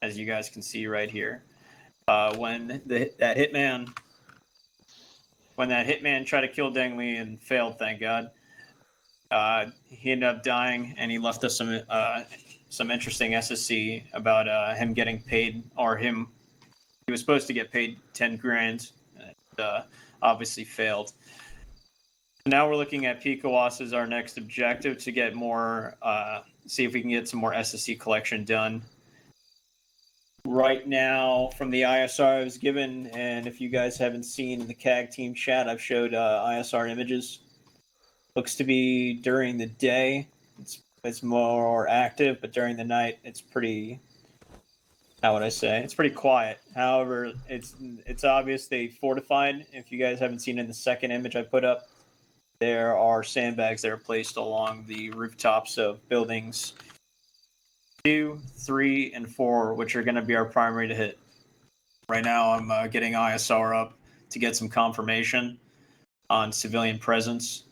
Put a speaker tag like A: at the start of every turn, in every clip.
A: as you guys can see right here. When that hitman tried to kill Deng Li and failed, thank God, he ended up dying, and he left us some interesting SSC about him getting paid, or he was supposed to get paid 10 grand, and obviously failed. Now we're looking at PCOS as our next objective to get more, see if we can get some more SSC collection done. Right now, from the ISR I was given, and if you guys haven't seen in the CAG team chat, I've showed ISR images. Looks to be during the day, it's more active, but during the night, it's pretty, how would I say? It's pretty quiet. However, it's obvious they fortified. If you guys haven't seen in the second image I put up, there are sandbags that are placed along the rooftops of buildings 2, 3, and 4, which are going to be our primary to hit. Right now, I'm getting ISR up to get some confirmation on civilian presence.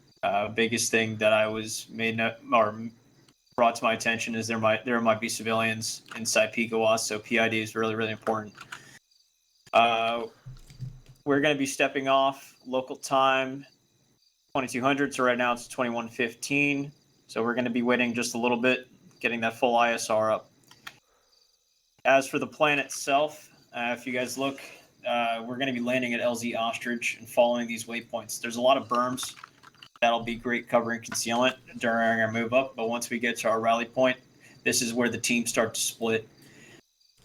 A: Biggest thing that I was brought to my attention is there might be civilians inside PCOS, so PID is really, really important. We're going to be stepping off local time 2200, so right now it's 21:15, so we're going to be waiting just a little bit, getting that full ISR up. As for the plan itself, if you guys look, we're going to be landing at LZ Ostrich and following these waypoints. There's a lot of berms. That'll be great cover and concealment during our move up, but once we get to our rally point, this is where the teams start to split.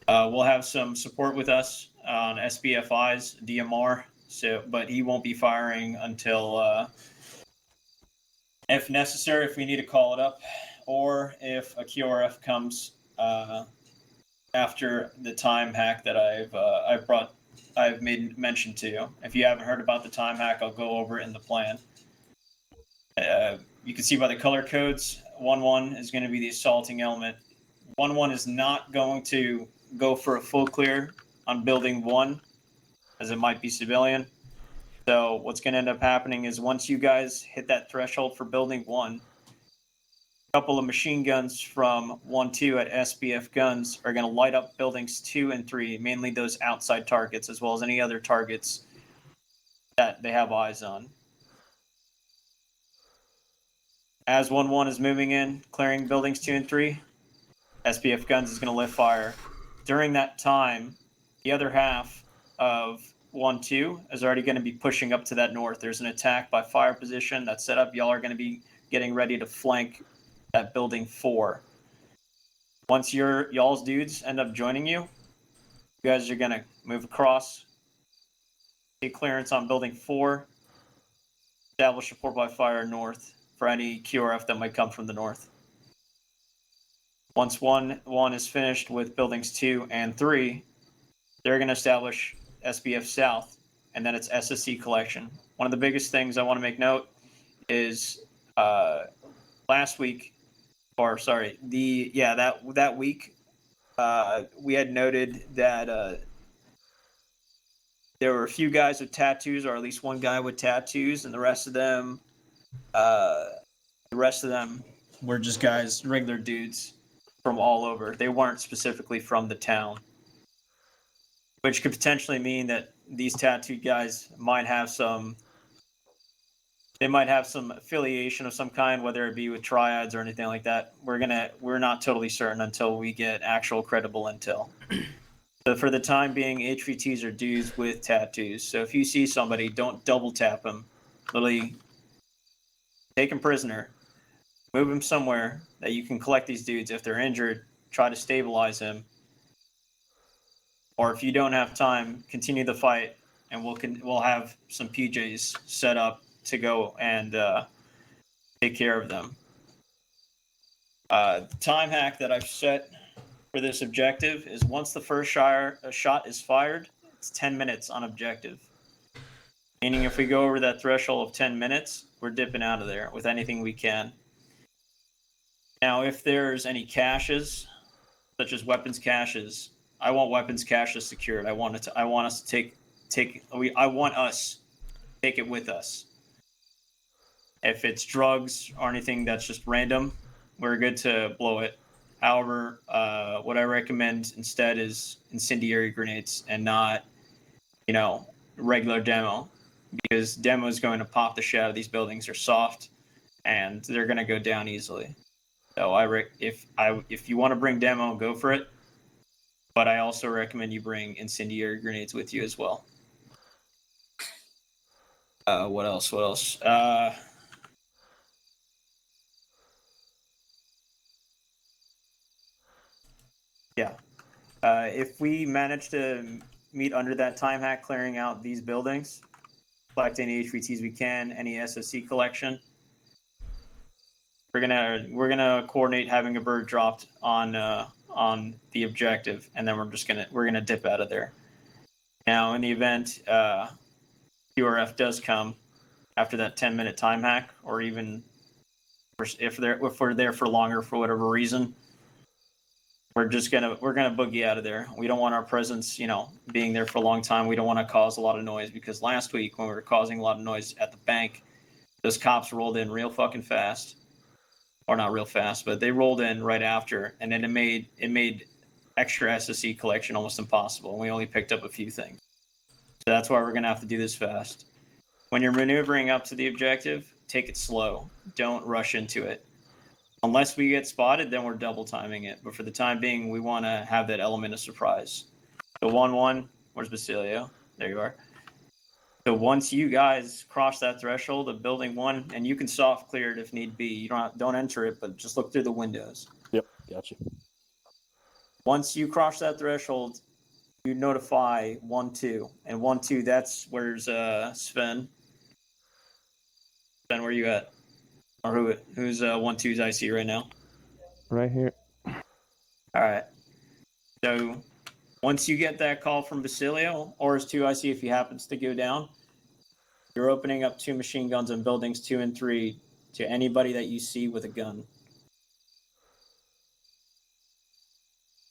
A: We'll have some support with us on SBFI's DMR, but he won't be firing until, if necessary, if we need to call it up, or if a QRF comes after the time hack that I've made mention to. If you haven't heard about the time hack, I'll go over it in the plan. You can see by the color codes, 1-1 is going to be the assaulting element. 1-1 is not going to go for a full clear on building 1, as it might be civilian. So what's going to end up happening is once you guys hit that threshold for building 1, a couple of machine guns from 1-2 at SBF Guns are going to light up buildings 2 and 3, mainly those outside targets, as well as any other targets that they have eyes on. As 1-1 is moving in, clearing buildings 2 and 3, SBF Guns is going to lift fire. During that time, the other half of 1-2 is already going to be pushing up to that north. There's an attack by fire position that's set up. Y'all are going to be getting ready to flank that building 4. Once y'all's dudes end up joining you, you guys are going to move across, take clearance on building 4, establish support by fire north for any QRF that might come from the north. Once 1-1 is finished with buildings 2 and 3, they're going to establish SBF South, and then it's SSC collection. One of the biggest things I want to make note is that week, we had noted that there were a few guys with tattoos, or at least one guy with tattoos, and the rest of them were just guys, regular dudes from all over. They weren't specifically from the town, which could potentially mean that these tattooed guys might have some affiliation of some kind, whether it be with triads or anything like that. We're not totally certain until we get actual credible intel. So for the time being, HVTs are dudes with tattoos. So if you see somebody, don't double tap them. Literally take him prisoner, move him somewhere that you can collect these dudes. If they're injured, try to stabilize him. Or if you don't have time, continue the fight, and we'll have some PJs set up to go and take care of them. The time hack that I've set for this objective is once the first shot is fired, it's 10 minutes on objective. Meaning if we go over that threshold of 10 minutes, we're dipping out of there with anything we can. Now, if there's any caches, such as weapons caches, I want weapons caches secured. I want us to take it with us. If it's drugs or anything that's just random, we're good to blow it. However, what I recommend instead is incendiary grenades and not, regular demo, because demo is going to pop the shit out of these buildings. They're soft and they're going to go down easily. So if you want to bring demo, go for it. But I also recommend you bring incendiary grenades with you as well. What else? Yeah. If we manage to meet under that time hack, clearing out these buildings, collect any HVTs we can, any SSC collection, we're gonna coordinate having a bird dropped on the objective, and then we're gonna dip out of there. Now, in the event QRF does come after that 10-minute time hack, or even if we're there for longer for whatever reason, we're gonna boogie out of there. We don't want our presence, being there for a long time. We don't want to cause a lot of noise, because last week when we were causing a lot of noise at the bank, those cops rolled in real fucking fast, or not real fast, but they rolled in right after, and then it made extra SSC collection almost impossible. And we only picked up a few things, so that's why we're gonna have to do this fast. When you're maneuvering up to the objective, take it slow. Don't rush into it. Unless we get spotted, then we're double timing it. But for the time being, we want to have that element of surprise. So 1-1, where's Basilio? There you are. So once you guys cross that threshold of building 1, and you can soft clear it if need be. You don't enter it, but just look through the windows.
B: Yep, gotcha.
A: Once you cross that threshold, you notify 1-2, and 1-2. That's where's Sven. Sven, where you at? Or who's 1-2's IC right now?
C: Right here.
A: All right. So once you get that call from Basilio or his 2IC, if he happens to go down, you're opening up 2 machine guns on buildings 2 and 3 to anybody that you see with a gun.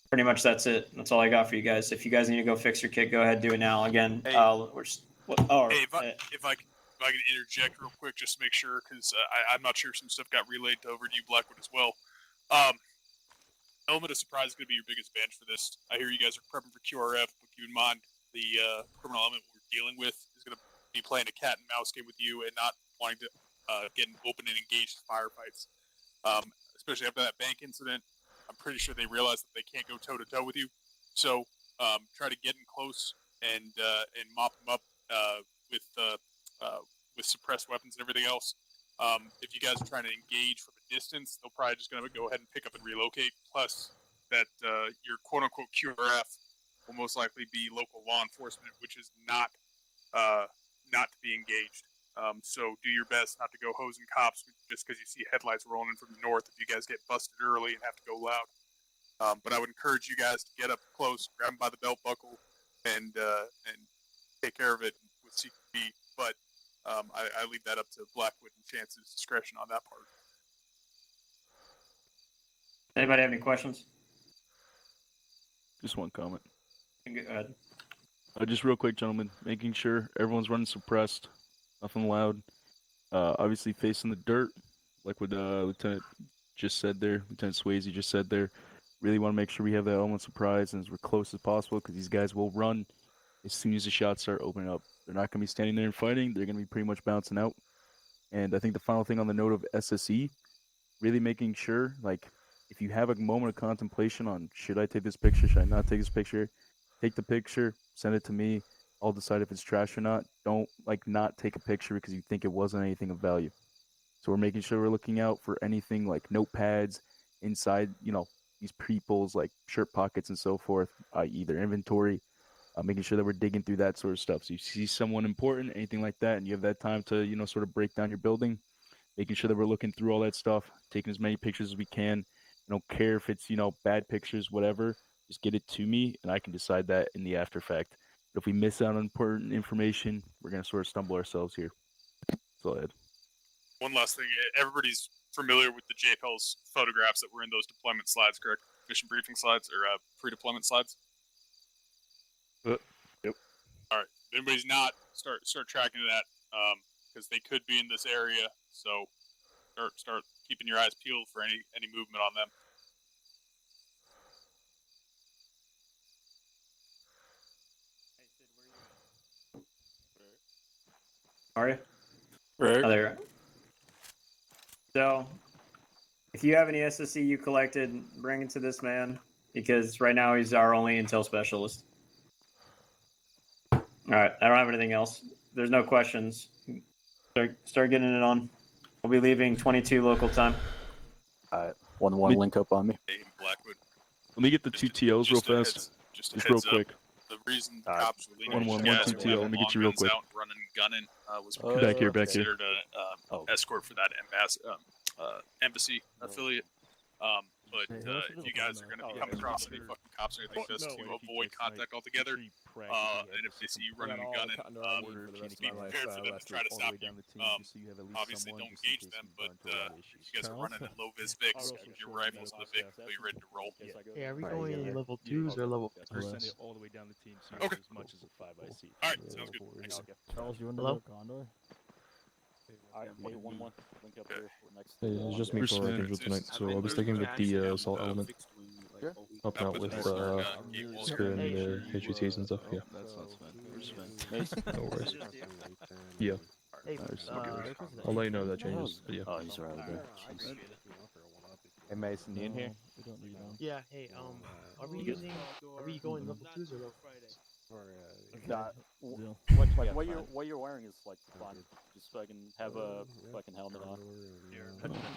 A: Pretty much that's it. That's all I got for you guys. If you guys need to go fix your kit, go ahead, do it now. Again,
D: Hey.
A: if
D: I can interject real quick just to make sure, because I'm not sure some stuff got relayed over to you, Blackwood, as well. Element of surprise is going to be your biggest advantage for this. I hear you guys are prepping for QRF, but keep in mind the criminal element we're dealing with is going to be playing a cat and mouse game with you and not wanting to get open and engaged firefights. Especially after that bank incident, I'm pretty sure they realize that they can't go toe to toe with you. So try to get in close and mop them up with suppressed weapons and everything else. If you guys are trying to engage from a distance, they'll probably just going to go ahead and pick up and relocate. Plus, that your quote-unquote QRF will most likely be local law enforcement, which is not to be engaged. So do your best not to go hosing cops just because you see headlights rolling in from the north if you guys get busted early and have to go loud. But I would encourage you guys to get up close, grab them by the belt buckle, and take care of it with CQB. But I leave that up to Blackwood and Chance's discretion on that part.
A: Anybody have any questions?
B: Just one comment.
A: Go ahead.
B: Just real quick, gentlemen, making sure everyone's running suppressed, nothing loud. Obviously facing the dirt, like what Lieutenant just said there, Lieutenant Swayze just said there. Really want to make sure we have that element of surprise and as we're close as possible, because these guys will run as soon as the shots start opening up. They're not going to be standing there and fighting. They're going to be pretty much bouncing out. And I think the final thing on the note of SSE, really making sure, like, if you have a moment of contemplation on, should I take this picture, should I not take this picture, take the picture, send it to me. I'll decide if it's trash or not. Don't, not take a picture because you think it wasn't anything of value. So we're making sure we're looking out for anything like notepads inside, these people's, shirt pockets and so forth, i.e. their inventory. Making sure that we're digging through that sort of stuff. So you see someone important, anything like that, and you have that time to, sort of break down your building, making sure that we're looking through all that stuff, taking as many pictures as we can. I don't care if it's, bad pictures, whatever. Just get it to me, and I can decide that in the after fact. But if we miss out on important information, we're going to sort of stumble ourselves here. That's all I had.
D: One last thing. Everybody's familiar with the JPEL's photographs that were in those deployment slides, correct? Mission briefing slides or pre-deployment slides?
B: Yep.
D: All right. If anybody's not, start tracking that because they could be in this area. So start keeping your eyes peeled for any movement on them.
A: Are you?
D: Right.
A: Oh, there. So, if you have any SSC you collected, bring it to this man because right now he's our only intel specialist. All right, I don't have anything else. There's no questions. Start getting it on. We'll be leaving 22 local time.
C: Alright, 1-1 link up on me.
D: In Blackwood.
B: Let me get the two TOs real fast.
D: Just
B: Just real
D: heads up.
B: quick.
D: The reason the
C: Alright.
D: cops were leaning
B: 1-1,
D: you guys
B: 1-2
D: who have
B: TL. Let me get you real
D: long
B: quick.
D: guns out running and gunning was
C: Oh,
D: because
B: Back here,
D: we're
B: back here.
D: considered an escort for that embassy affiliate. But if you guys are going to come across any fucking cops or anything, just to avoid contact altogether. And if they see you running and gunning, be prepared for them to try to stop you. Obviously, don't engage them, but if you guys are running at low vis Vics, keep your rifles in the Vic until you're ready to roll.
E: Hey, are we going level 2s or level
B: Or
E: 4s?
B: send it all the way down the team so
D: Okay.
B: as much as a 5IC.
D: Alright, sounds good. Thanks.
C: Charles, you want to
E: Hello?
C: do a condo? Alright, 1-1. Link up here next.
F: Hey, it's just me
B: Where's
F: for
B: Sven?
F: Archangel tonight, so I'll be sticking with the assault element,
C: Sure.
F: helping out with Spear and their HVTs and stuff. Yeah,
B: That's not Sven. Where's Sven?
C: Mason?
F: no worries. Yeah,
E: Hey,
F: I'll let you know if that changes. But yeah.
C: Oh, he's right there. Jeez.
G: Hey Mason, you in here?
E: yeah, hey, are we going level 2s or level 4s?
C: Nah, what you're wearing is like fine. Just so I can have a fucking helmet on.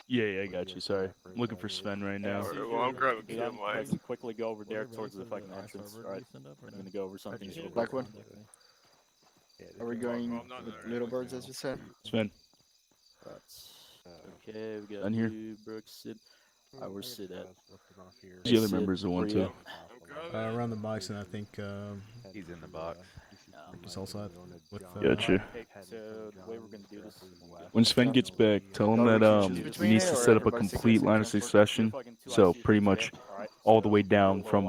B: Yeah, I got you. Sorry. I'm looking for Sven right now.
D: Well, I'm grabbing
C: Dude, I can quickly go over there towards the fucking entrance. Alright, I'm gonna go over something.
G: Blackwood? Are we going with Little Birds as you said?
B: Sven.
C: That's okay. We got
B: Done here.
C: you, Brooks, Sid. Where's Sid at?
B: The other
C: Sid,
B: members of one
C: where you
B: too.
H: Around the box, and I think
G: He's in the box.
H: he's also with.
B: Gotcha.
C: Okay, so the way we're gonna do this is
B: When Sven gets back, tell him that he needs to set up a complete line of succession. So pretty much all the way down from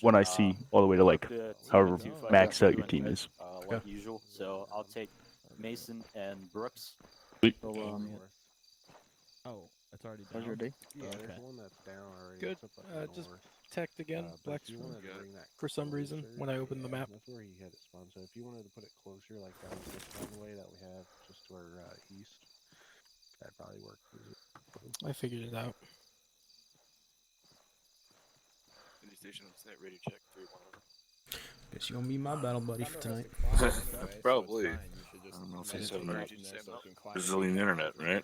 B: what I see all the way to like however maxed out your team is.
C: Like usual. So I'll take Mason and Brooks.
H: Oh, that's already
G: How's your day?
H: Okay.
I: Good. Just teched again, Black Swan. For some reason, when I opened the map.
J: That's where he had it spawned. So if you wanted to put it closer, like down this runway that we have just to our east, that'd probably work.
I: I figured it out.
D: Station ready to check 3-1.
H: Guess you're gonna be my battle buddy for tonight.
K: Probably. I don't know if he's having a Brazilian internet, right?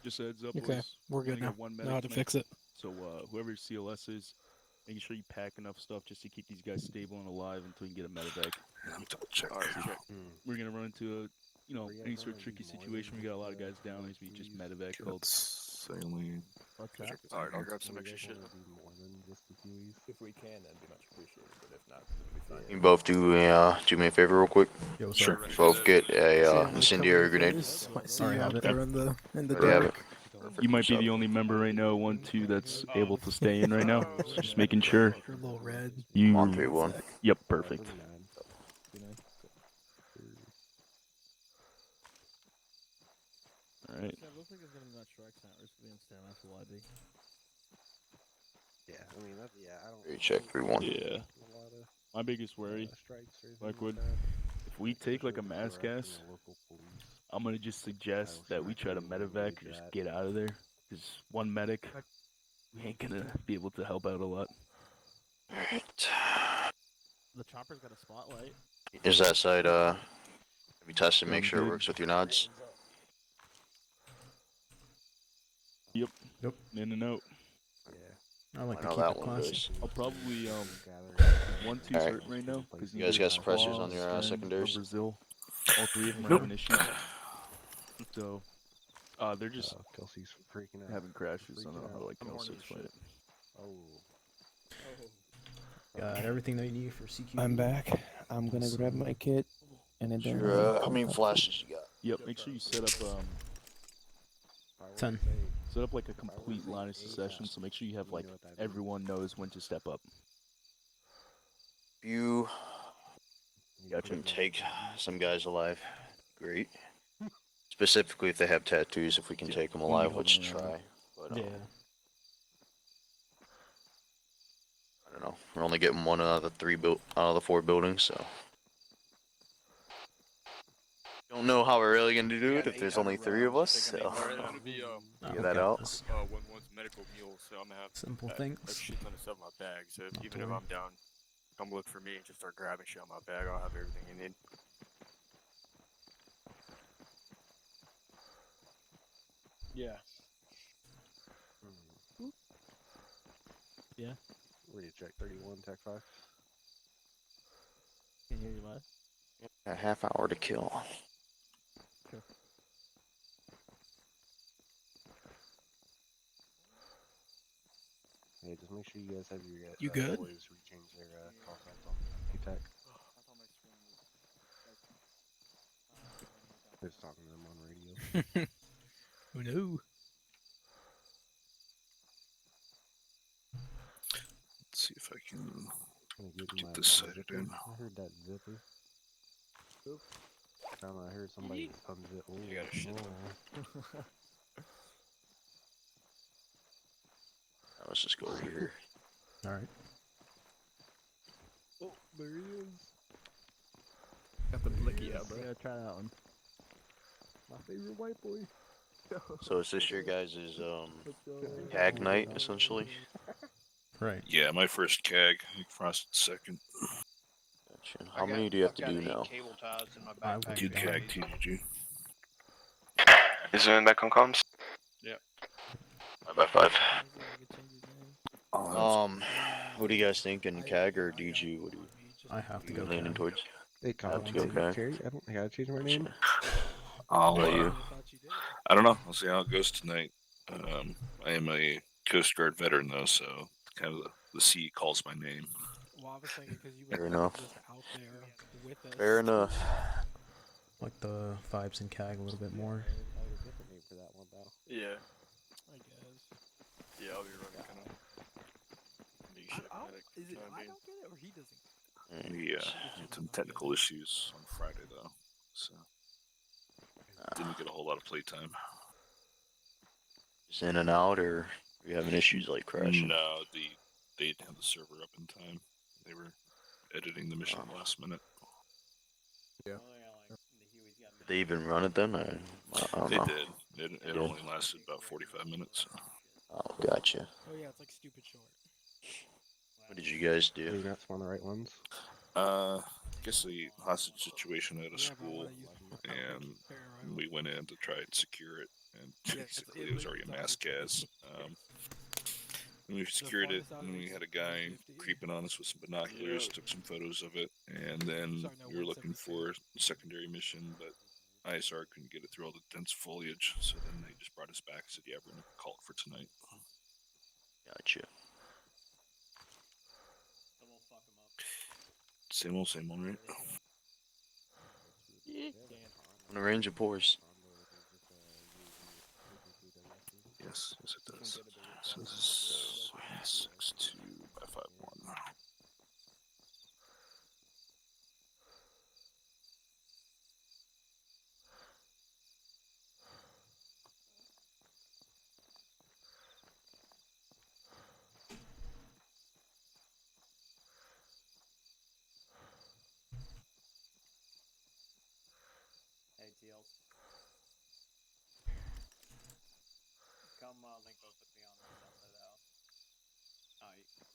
B: Just a heads up.
I: Okay,
B: boys.
I: we're good
B: Only
I: now.
B: got one
I: Know how to
B: medic
I: fix it.
B: So whoever your CLS is, making sure you pack enough stuff just to keep these guys stable and alive until you can get a medevac.
K: I'm double check.
B: We're gonna run into any sort of tricky situation. We got a lot of guys down. There's gonna be just medevac called.
K: Saline.
D: Alright, I'll grab some extra shit.
G: If we can, that'd be much appreciated. But if not, it'll be fine.
K: You both do me a favor real quick.
H: Yo, what's
K: Sure.
H: up?
K: Both get a incendiary grenade.
H: Already have it.
I: They're in the
K: Already have it.
B: You might be the only member right now, 1-2, that's able to stay in right now. So just making sure
I: You're a little red.
B: you.
K: On 3-1.
B: Yep, perfect. All right.
H: Looks like there's gonna be much strikes now. There's gonna be stairmaster for lobby.
J: Yeah, I mean, I don't.
K: Ready check 3-1.
B: Yeah. My biggest worry, Blackwood, if we take like a mass gas, I'm gonna just suggest that we try to medevac or just get out of there. Because one medic, we ain't gonna be able to help out a lot.
K: Alright.
H: The chopper's got a spotlight.
K: Is that side, have you tested, make sure it works with your nods?
B: Yep.
H: Yep.
B: In and out.
H: I like
K: I
H: to
K: know
H: keep
K: that
H: it
K: one
H: classy.
K: goes.
B: I'll probably 1-2's
K: Alright.
B: hurt right now. Cause
K: You guys
B: neither
K: got suppressors
B: Paul,
K: on your,
B: Sven, or
K: secondaries?
B: Brazil, all three of them are having issues. So, they're just
J: Kelsey's freaking out.
B: having crashes. I don't know how to like also explain it.
H: Got everything that you need for CQ.
G: I'm back. I'm gonna grab my kit and then.
K: Sure, how many flashes you got?
B: Yep. Make sure you set up
H: 10.
B: set up like a complete line of succession. So make sure you have like everyone knows when to step up.
K: You can take some guys alive. Great. Specifically if they have tattoos, if we can take them alive, let's try. But,
H: Yeah.
K: I don't know. We're only getting one out of the 4 buildings, so. don't know how we're really gonna do it if there's only 3 of us. So
D: Alright, I'm gonna be
H: Oh,
K: figure
H: we
K: that
H: got
K: out.
H: this.
C: One's medical mule, so I'm gonna have
H: Simple
C: a
H: things.
C: shit ton of stuff in my bag. So
H: Not to
C: even if
H: worry.
C: I'm down, come look for me and just start grabbing shit on my bag. I'll have everything you need.
G: Yeah.
I: Yeah.
J: Ready to check 31, Tech 5.
I: Can't hear you live.
K: A half hour to kill.
J: Hey, just make sure you guys have your
I: You good?
J: boys rechange their call signs on Tech. Just talking to them on radio.
I: Who knew?
L: Let's see if I can
J: Get
L: this cited
J: zipper.
L: in.
J: I heard that zipper. I heard somebody unzip. Oh,
K: You got a shit. Let's just go over here.
H: Alright.
J: Oh, there he is.
G: Got the blicky out, bro.
I: Yeah, try that one.
J: My favorite white boy.
K: So is this your guys' tag night essentially?
H: Right.
L: Yeah, my first CAG, Frosted second.
K: Gotcha. How many do you have to do now?
H: I will
L: Two
H: be
L: CAG,
H: done.
L: TGG.
F: Is there back on comms?
K: Yep.
F: 5x5.
K: What do you guys thinking, CAG or DG? What do you
H: I have to go
K: leaning
H: CAG.
K: towards?
J: Hey,
K: I have to go
J: Colin,
K: CAG.
J: Terry, I gotta change my name.
L: I'll,
K: What about you?
L: I don't know. I'll see how it goes tonight. I am a Coast Guard veteran though, so kind of the sea calls my name.
I: Well, I was thinking because you
K: Fair
I: were
K: enough.
I: just out there with us.
K: Fair enough.
H: Like the vibes and CAG a little bit more.
J: Probably a different name for that one, though.
C: Yeah.
I: I guess.
C: Yeah, I'll be running kind of.
I: Is it I don't get it or he doesn't?
L: Yeah, had some technical issues on Friday though, so didn't get a whole lot of playtime.
K: Just in and out, or are you having issues like crashing?
L: No, they didn't have the server up in time. They were editing the mission last minute.
G: Yeah.
K: Did they even run it then? I don't
L: They
K: know.
L: did. It only lasted about 45 minutes.
K: Oh, gotcha.
I: Oh yeah, it's like stupid short.
K: What did you guys
J: Are
K: do?
J: you not one of the right ones?
L: I guess the hostage situation at a school, and we went in to try and secure it, and basically it was already a mass gas. And we secured it, and we had a guy creeping on us with some binoculars, took some photos of it, and then we were looking for a secondary mission, but ISR couldn't get it through all the dense foliage, so then they just brought us back and said, yeah, we're going to call it for tonight.
K: Gotcha.
L: Same old, right?
K: On the range of pores.
L: Yes, it does. So this is 6-2 by 5-1.
A: Hey, TLs. Come link up with me on the south side of the house. Oh,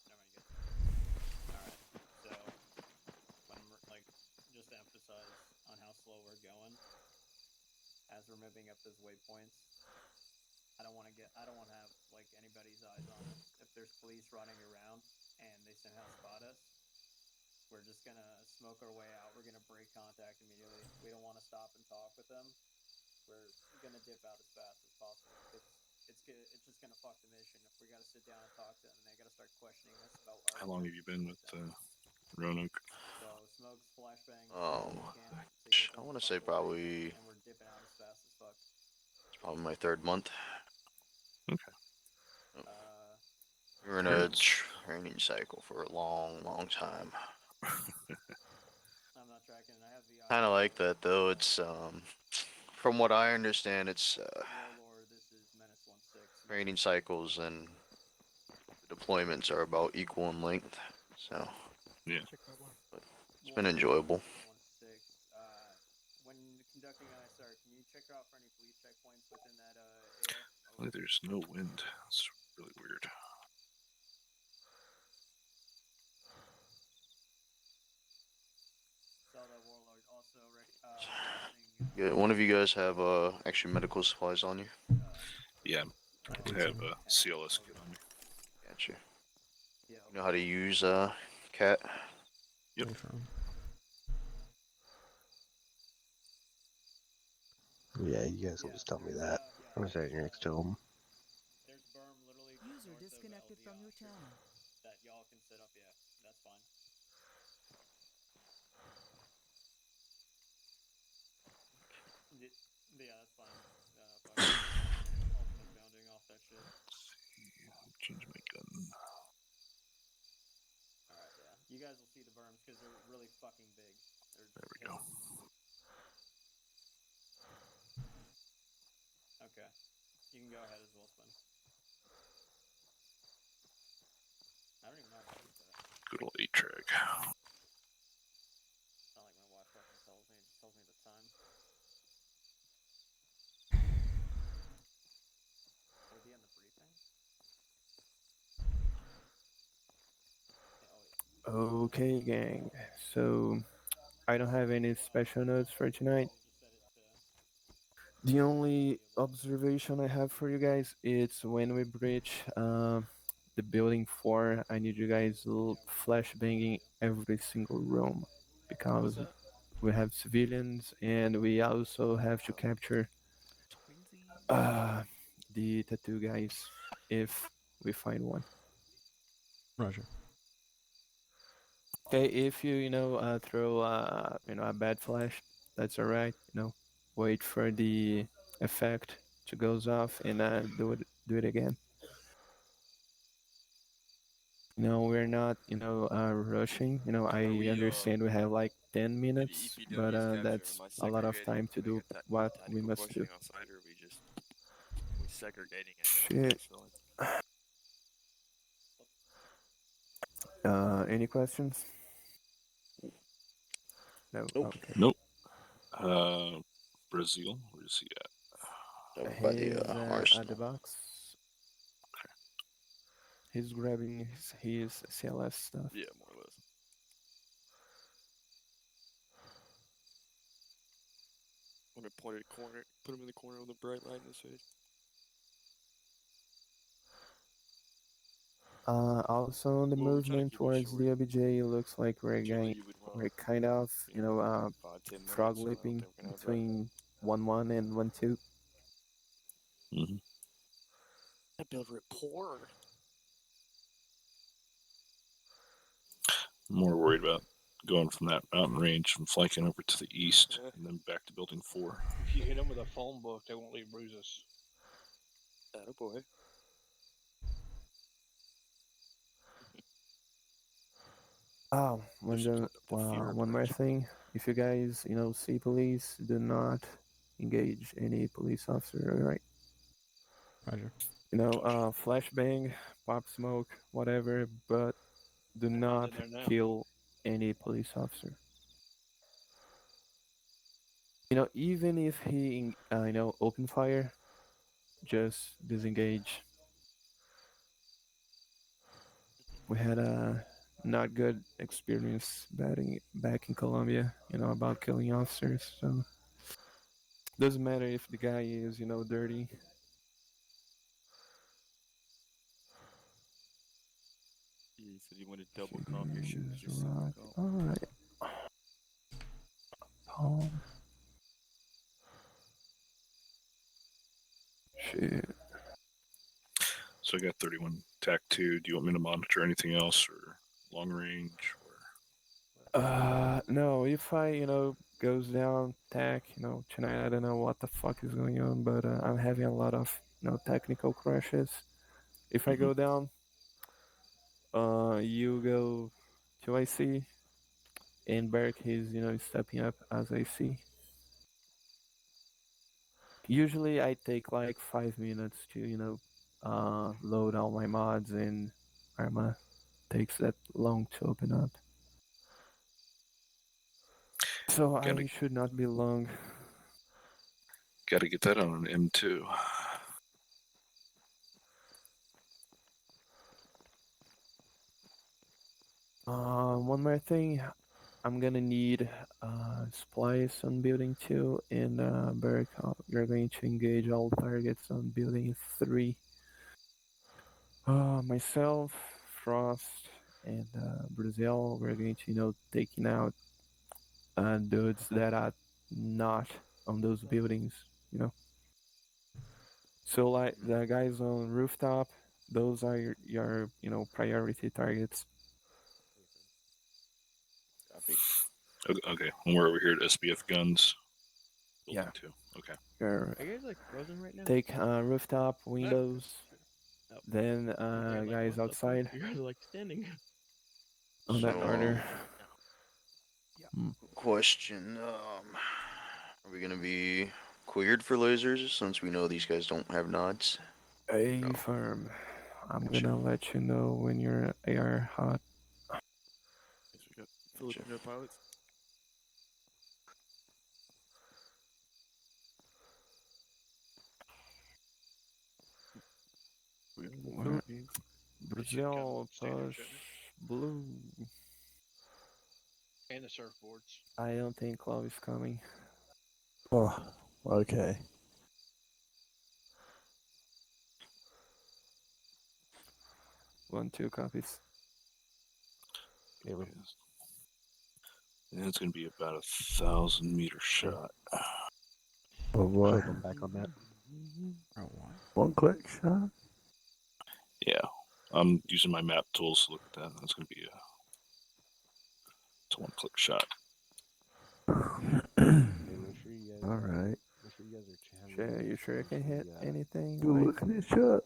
A: never mind, you guys. Alright, so, when I'm, like, just to emphasize on how slow we're going, as we're moving up those waypoints, I don't want to have, like, anybody's eyes on us. If there's police running around and they somehow spot us, we're just gonna smoke our way out. We're gonna break contact immediately. We don't want to stop and talk with them. We're gonna dip out as fast as possible. It's just gonna fuck the mission if we gotta sit down and talk to them and they gotta start questioning us about our.
L: How long have you been with Roanoke?
A: So smokes, flashbangs.
K: I want to say probably.
A: And we're dipping out as fast as fuck.
K: It's probably my 3rd month.
L: Okay.
K: We were in a training cycle for a long, long time.
A: I'm not tracking. I have the.
K: Kind of like that though. It's from what I understand, it's training cycles and deployments are about equal in length. So
L: yeah,
K: but it's been enjoyable.
A: When conducting ISR, can you check out for any police checkpoints within that area?
L: There's no wind. It's really weird.
A: Saw that Warlord also
K: Yeah, one of you guys have extra medical supplies on you?
L: Yeah, I have a CLS kit on me.
K: Gotcha. You know how to use cat?
L: Yep.
J: Yeah, you guys will just tell me that. I'm sitting next to him.
A: There's berm literally
M: User disconnected from your channel.
A: That y'all can set up. Yeah, that's fine. Yeah, that's fine. Ultimate bounding off that shit.
L: Change my gun.
A: Alright, yeah. You guys will see the berms because they're really fucking big.
L: There we go.
A: Okay. You can go ahead as well, Spin. I don't even know how to use that.
L: Good old 8-track.
A: It's not like my watch fucking tells me, it just tells me the time. Would it be on the briefing?
N: Okay, gang. So I don't have any special notes for tonight. The only observation I have for you guys is when we breach the building 4, I need you guys flash banging every single room because we have civilians and we also have to capture the tattoo guys if we find one.
H: Roger.
N: Okay, if you throw a bad flash, that's all right. Wait for the effect to goes off and do it again. We're not rushing. I understand we have like 10 minutes, but that's a lot of time to do what we must do.
O: Outside, or we segregating it.
N: Shit. Any questions? No.
L: Nope.
N: Okay.
L: Nope. Brazil, where is he at?
K: By the
N: He's at
K: arsenal.
N: the box. He's grabbing his CLS stuff.
O: Yeah, more or less. I'm gonna point at a corner, put him in the corner with a bright light in his face.
N: Also on the movement towards the OBJ, it looks like we're kind of, frog leaping between 1-1 and 1-2.
L: Mm-hmm.
O: That build rapport.
L: I'm more worried about going from that mountain range and flanking over to the east and then back to building 4.
P: If you hit them with a phone book, they won't leave bruises.
O: Attaboy.
N: Oh, one more thing. If you guys, see police, do not engage any police officer, all right?
H: Roger.
N: Flashbang, pop smoke, whatever, but do not kill any police officer. Even if he, open fire, just disengage. We had a not good experience back in Colombia, about killing officers. So doesn't matter if the guy is, dirty.
O: He said he wanted double comp your shoes, just
N: Rock.
O: single comp.
N: All right. Palm. Shit.
L: So I got 31 TAC 2. Do you want me to monitor anything else or long range?
N: No, if I, goes down tech, tonight I don't know what the fuck is going on, but I'm having a lot of, technical crashes. If I go down, you go to IC, and Berk is, stepping up as IC. Usually I take like 5 minutes to, load all my mods, and Arma takes that long to open up. So I should not be long.
L: Got to get that on an M2.
N: One more thing. I'm gonna need splice on building 2 and Berk, you're going to engage all targets on building 3. Myself, Frost, and Brazil, we're going to, taking out dudes that are not on those buildings. So like the guys on rooftop, those are your priority targets.
L: Copy. Okay, and we're over here at SBF Guns.
N: Yeah.
L: Two. Okay.
E: Are you guys like frozen right now?
N: Take rooftop, windows, then
E: Like,
N: guys
E: what the fuck?
N: outside
E: You guys are like standing.
N: on that order.
K: Question, are we gonna be cleared for lasers since we know these guys don't have nods?
N: A firm. I'm gonna let you know when your AR hot.
O: Yes, we got Filipino pilots.
N: Brazil push blue.
P: And the surfboards.
N: I don't think Chloe is coming.
Q: Oh, okay.
N: One, two copies.
L: Yeah, it's gonna be about 1,000-meter shot.
Q: Oh boy.
J: Should I come back on that?
Q: One click shot.
L: Yeah, I'm using my map tools to look at that. That's gonna be it's a one-click shot.
Q: All right.
J: Make sure you guys are
N: Sure, you sure you can hit anything?
Q: You
N: like-
Q: looking at shot?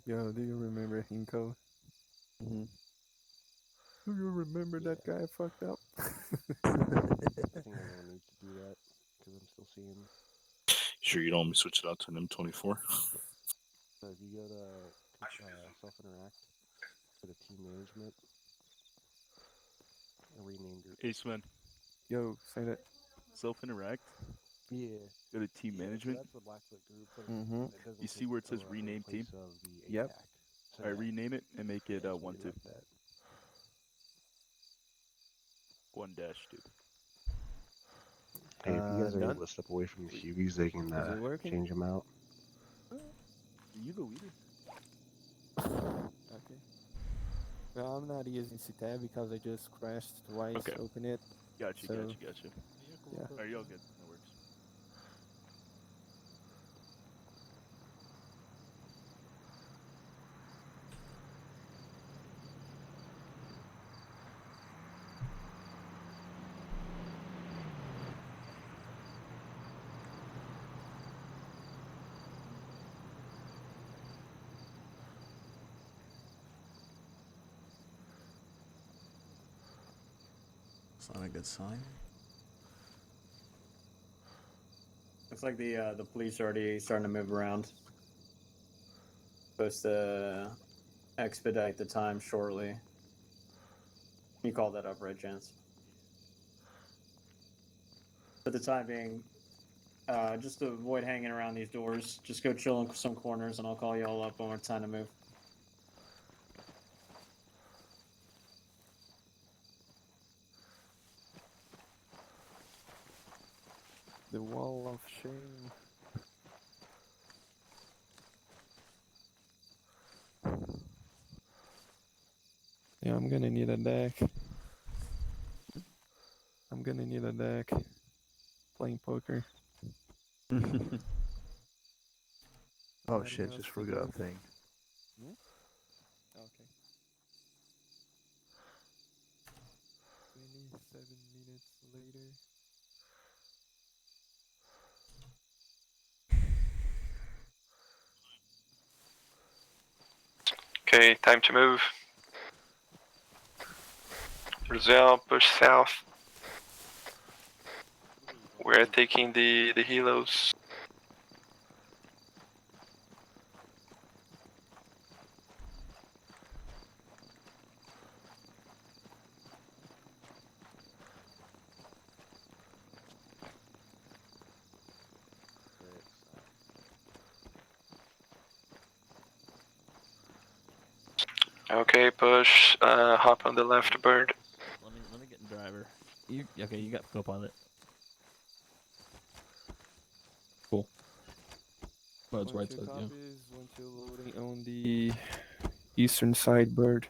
N: Yo, do you remember Hinko?
Q: Mm-hmm.
N: Do you remember that guy fucked up?
J: I think I'm gonna need to do that because I'm still seeing.
L: Sure, you don't want me to switch it out to an M24?
J: So if you go to self-interact for the team management, I renamed your.
B: Aceman.
N: Yo, say that.
B: Self-interact.
J: Yeah.
B: Go to team management.
J: So that's what Blackfoot Group put
N: Mm-hmm.
B: You see where it says rename team?
N: Yep.
J: So
B: Alright, rename it and make it 1-2. 1-2.
J: Hey, if you guys are
N: done?
J: able to step away from the Hugies, they can
N: Is it working?
J: change them out.
B: You go either.
N: Okay. Well, I'm not using CTAB because I just crashed twice.
B: Okay.
N: Open it.
B: Gotcha.
N: So,
B: Yeah. Are you all good? That works.
H: It's not a good sign.
A: Looks like the police are already starting to move around. Supposed to expedite the time shortly. You call that up, right, Chance? For the time being, just to avoid hanging around these doors, just go chill in some corners, and I'll call you all up when it's time to move.
N: the wall of shame. Yeah, I'm gonna need a deck. I'm gonna need a deck. Playing poker.
Q: Oh
N: Nobody
Q: shit!
N: else
Q: Just
N: to
Q: forgot a
N: do.
Q: thing.
N: Okay. 27 minutes later.
R: Okay, time to move. Brazil, push south. We're taking the helos. Okay, push. Hop on the left bird.
S: Let me get in driver. Okay? You got co-pilot. Cool. Oh, it's right
N: 1-2
S: side. Yeah.
N: copies. 1-2 loading on the eastern side bird.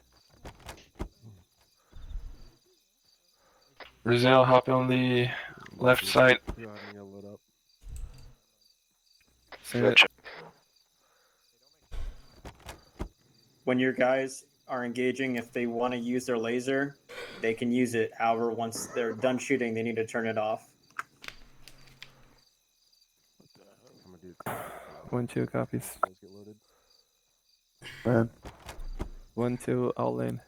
R: Brazil, hop on the left side.
J: Load up.
R: Gotcha.
A: When your guys are engaging, if they want to use their laser, they can use it. However, once they're done shooting, they need to turn it off.
N: 1-2 copies.
J: Guys get loaded.
Q: Man.
N: 1-2 all in.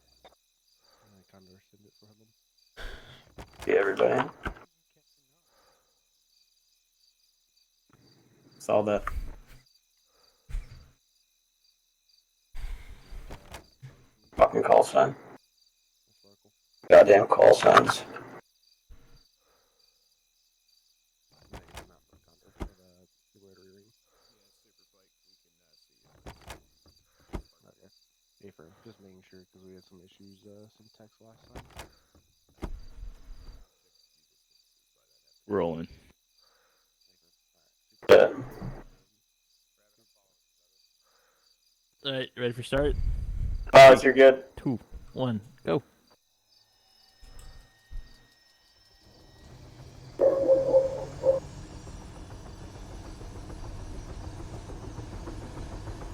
J: Condor, send it for him.
A: Yeah, everybody. Saw that. Fucking call sign. Goddamn call signs.
J: Affirm. Just making sure because we had some issues, some text last time.
B: Rolling.
A: Yeah.
S: Alright, ready for start?
A: Pause, you're good.
S: 2, 1, go.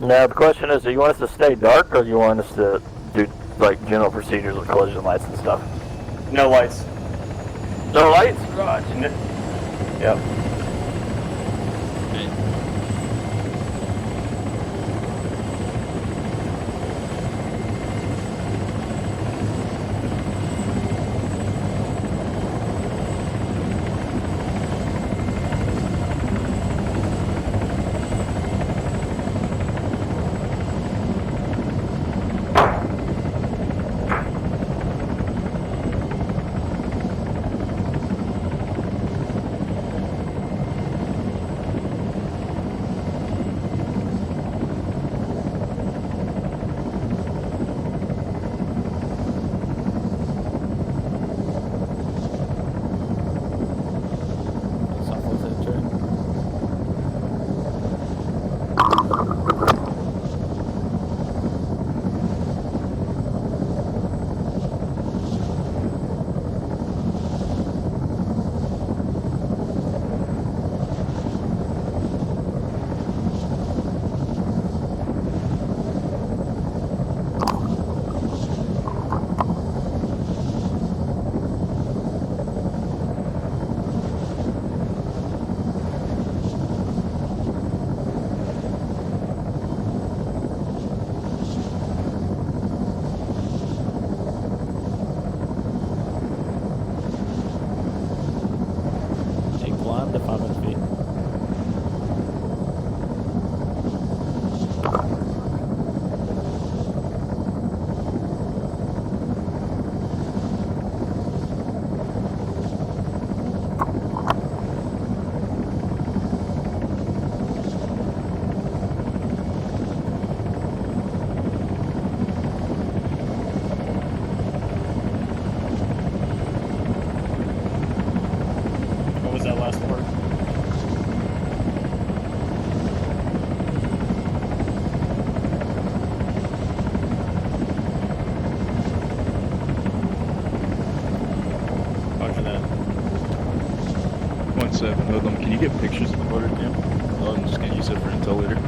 C: Now the question is, do you want us to stay dark or do you want us to do like general procedures with collision lights and stuff?
A: No lights.
C: No lights? Right.
A: Yep.
S: Climb to 500 feet.
A: What was that last word? Roger that.
B: 1-7, Hoodlum, can you get pictures of the motor cam? I'm just gonna use it for intel later.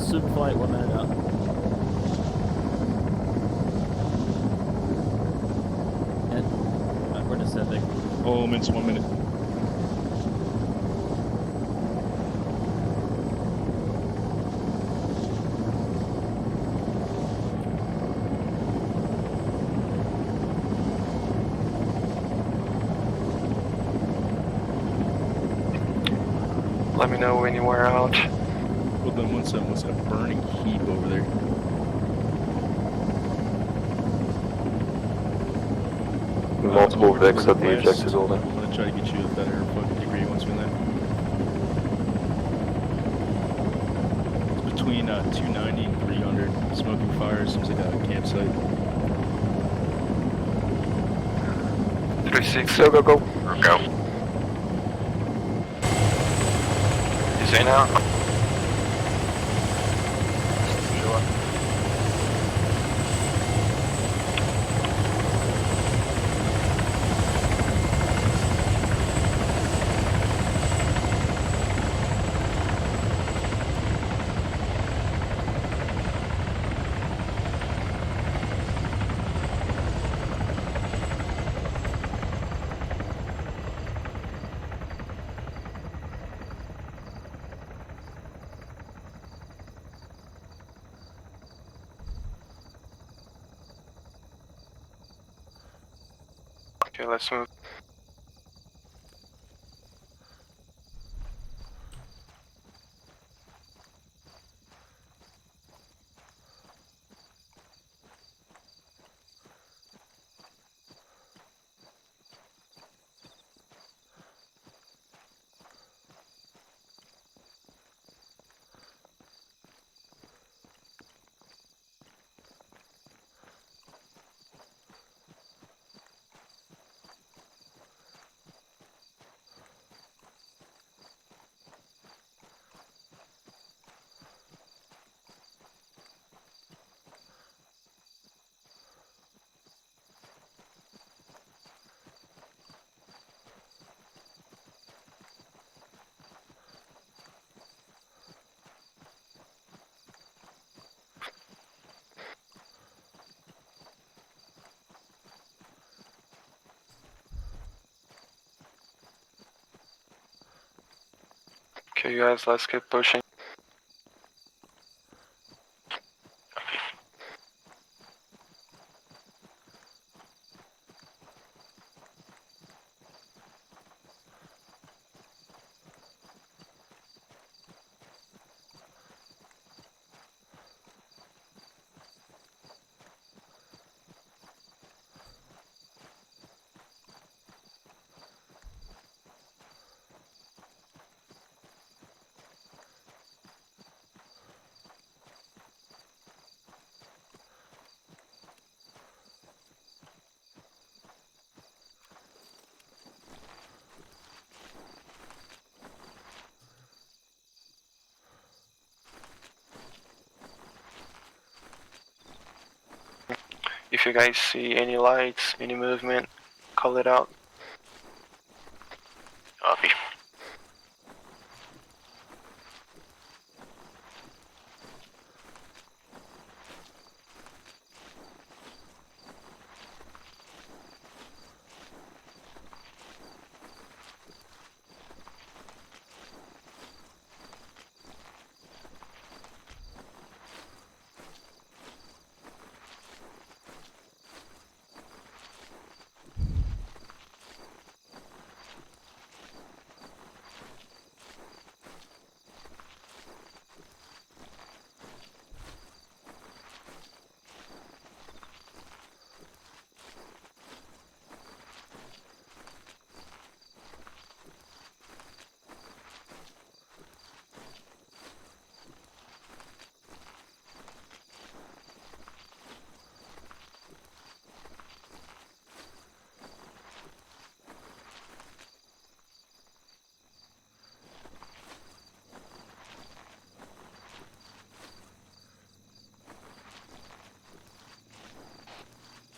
S: Super flight, 1 minute out. And we're descending.
B: Elements, 1 minute.
R: Let me know when you wear out.
B: Well, then what's that burning heap over there?
F: Multiple
B: Over to
F: Vicks
B: the
F: at the
B: west.
F: ejector building.
B: I'm gonna try to get you a better fucking degree once we land. It's between 290 and 300. Smoking fire. Seems like a campsite.
R: 36. Go, go, go. Go. You say now? Okay, let's move. Okay, guys, let's keep pushing. If you guys see any lights, any movement, call it out. Copy.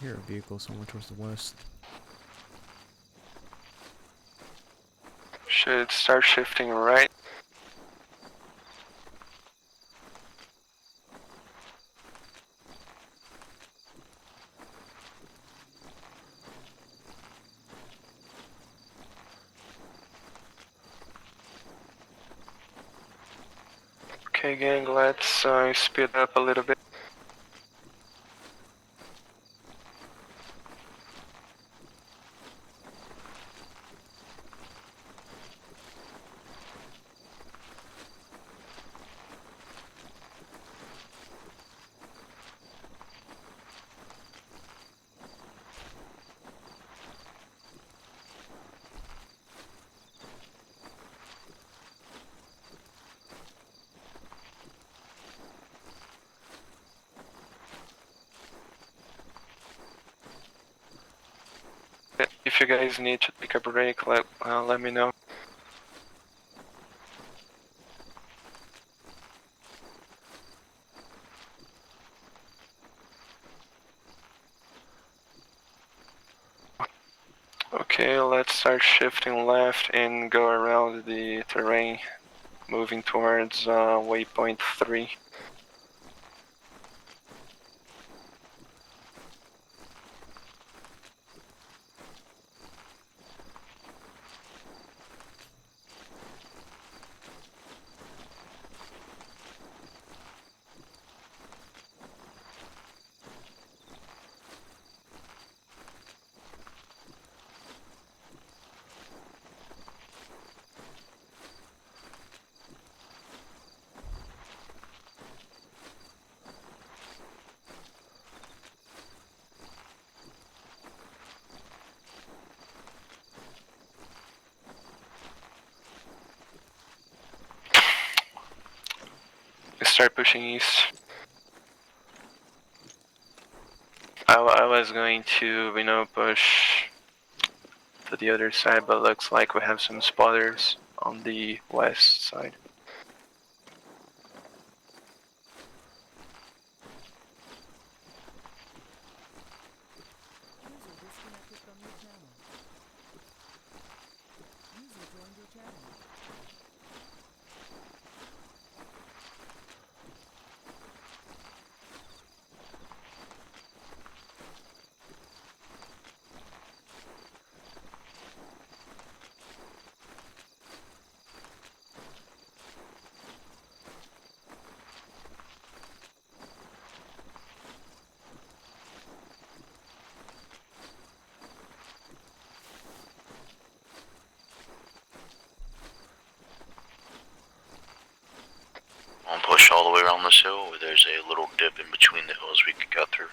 H: Here, a vehicle somewhere towards the west.
R: Should start shifting right. Okay, gang, let's speed up a little bit. If you guys need to take a break, let me know. Okay, let's start shifting left and go around the terrain, moving towards waypoint 3. Start pushing east. I was going to, push to the other side, but looks like we have some spotters on the west side.
M: User disconnected from your channel. User joined your channel.
K: I'll push all the way around this hill where there's a little dip in between the hills we could cut through.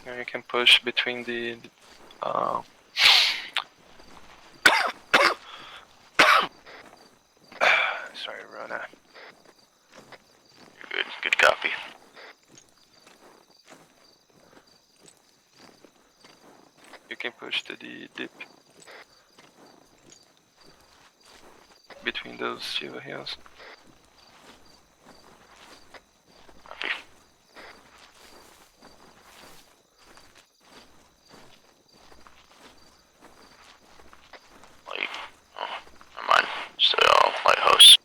R: Yeah, you can push between the sorry, Rona.
K: You're good. Good copy.
R: You can push to the dip between those two hills.
K: Copy. Light. Oh, never mind. Still lighthouse.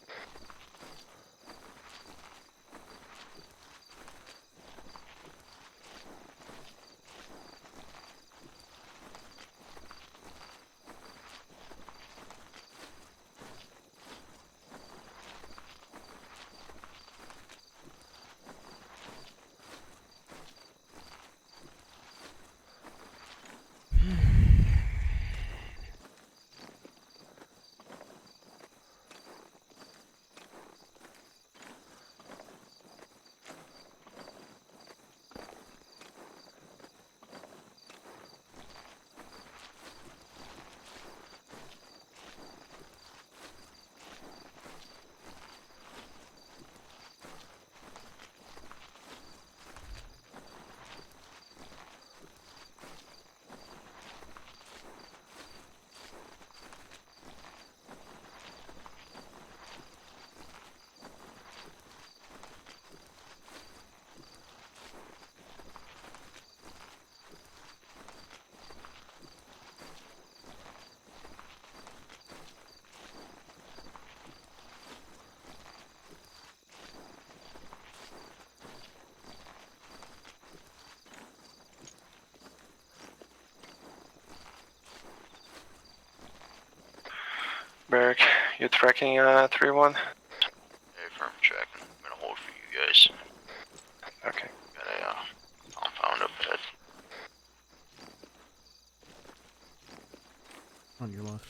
R: Barrick, you tracking 3-1?
K: Hey, firm tracking. I'm gonna hold for you guys.
R: Okay.
K: Got a compound up ahead.
H: On your left.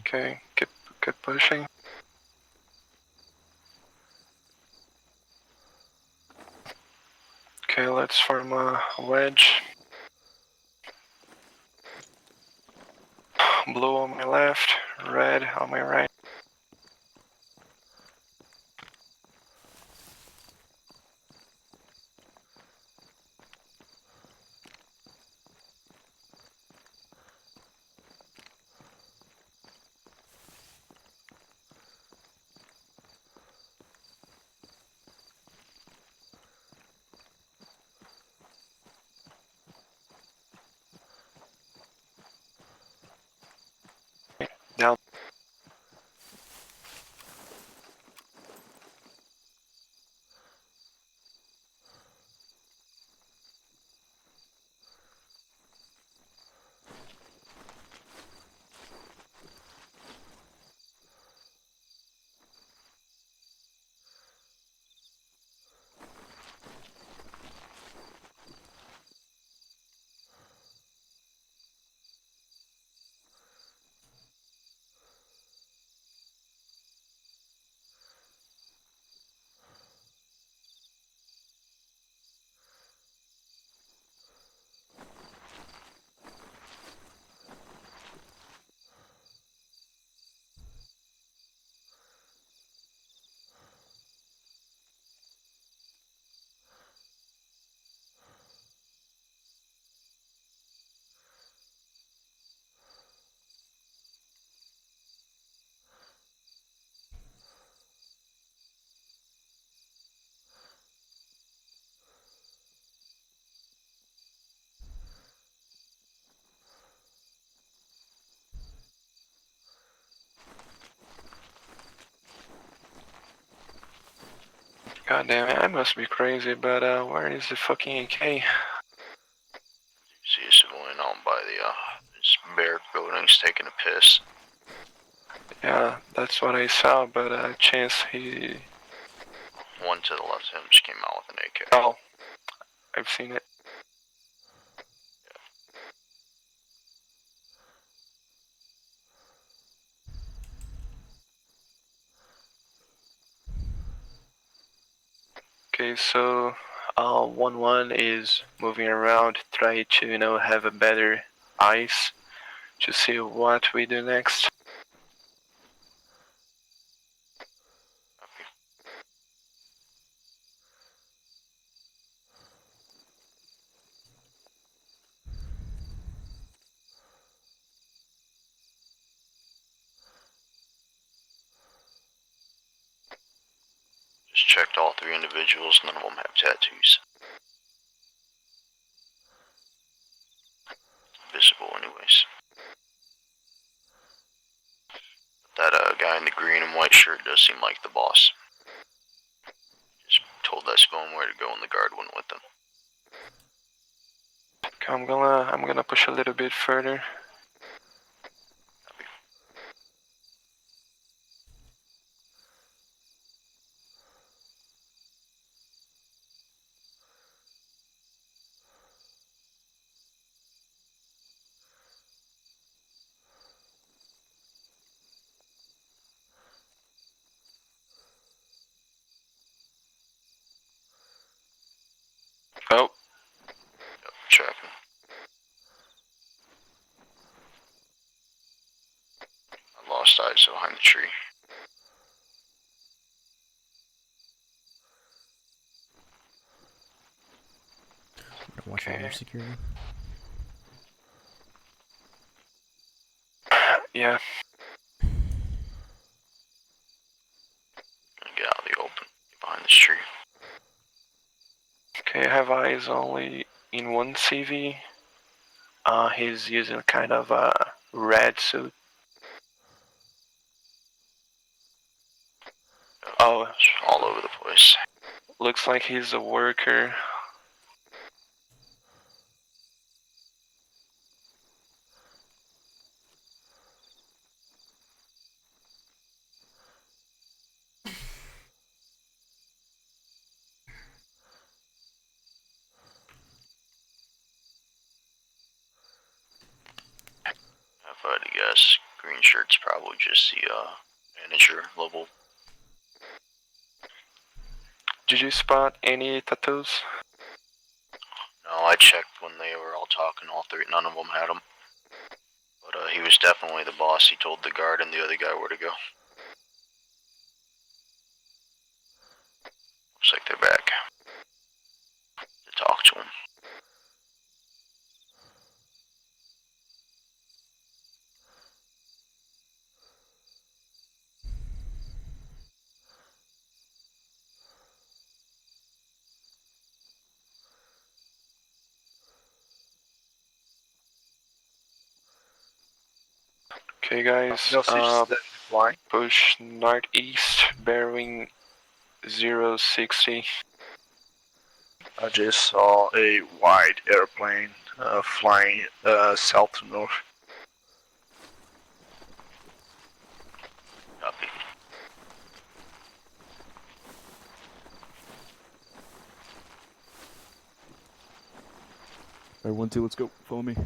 R: Okay, keep pushing. Okay, let's form a wedge. Blue on my left, red on my right. Down. God damn it, I must be crazy, but where is the fucking AK?
K: See a civilian out by the this barrack building's taking a piss.
R: Yeah, that's what I saw, but chance he...
K: One to the left of him just came out with an AK.
R: Oh, I've seen it. Okay, so 1-1 is moving around, try to, have a better eyes to see what we do next.
K: Just checked all 3 individuals, none of them have tattoos. Visible anyways. That guy in the green and white shirt does seem like the boss. Just told that civilian where to go and the guard went with them.
R: Okay, I'm gonna push a little bit further. Oh.
K: Yep, tracking. I lost eyes behind the tree.
H: Watch out for security.
R: Yeah.
K: Gonna get out of the open. Get behind this tree.
R: Okay, I have eyes only in one CV. He's using kind of a red suit. Oh,
K: all over the place.
R: Looks like he's a worker.
K: If I had to guess, green shirt's probably just the manager level.
R: Did you spot any tattoos?
K: I checked when they were all talking. All three, none of them had him. But he was definitely the boss. He told the guard and the other guy where to go. Looks like they're back to talk to him.
R: Okay, guys. Push northeast, bearing 060.
T: I just saw a white airplane flying south to north.
K: Copy.
B: Alright, 1-2, let's go. Follow me. Take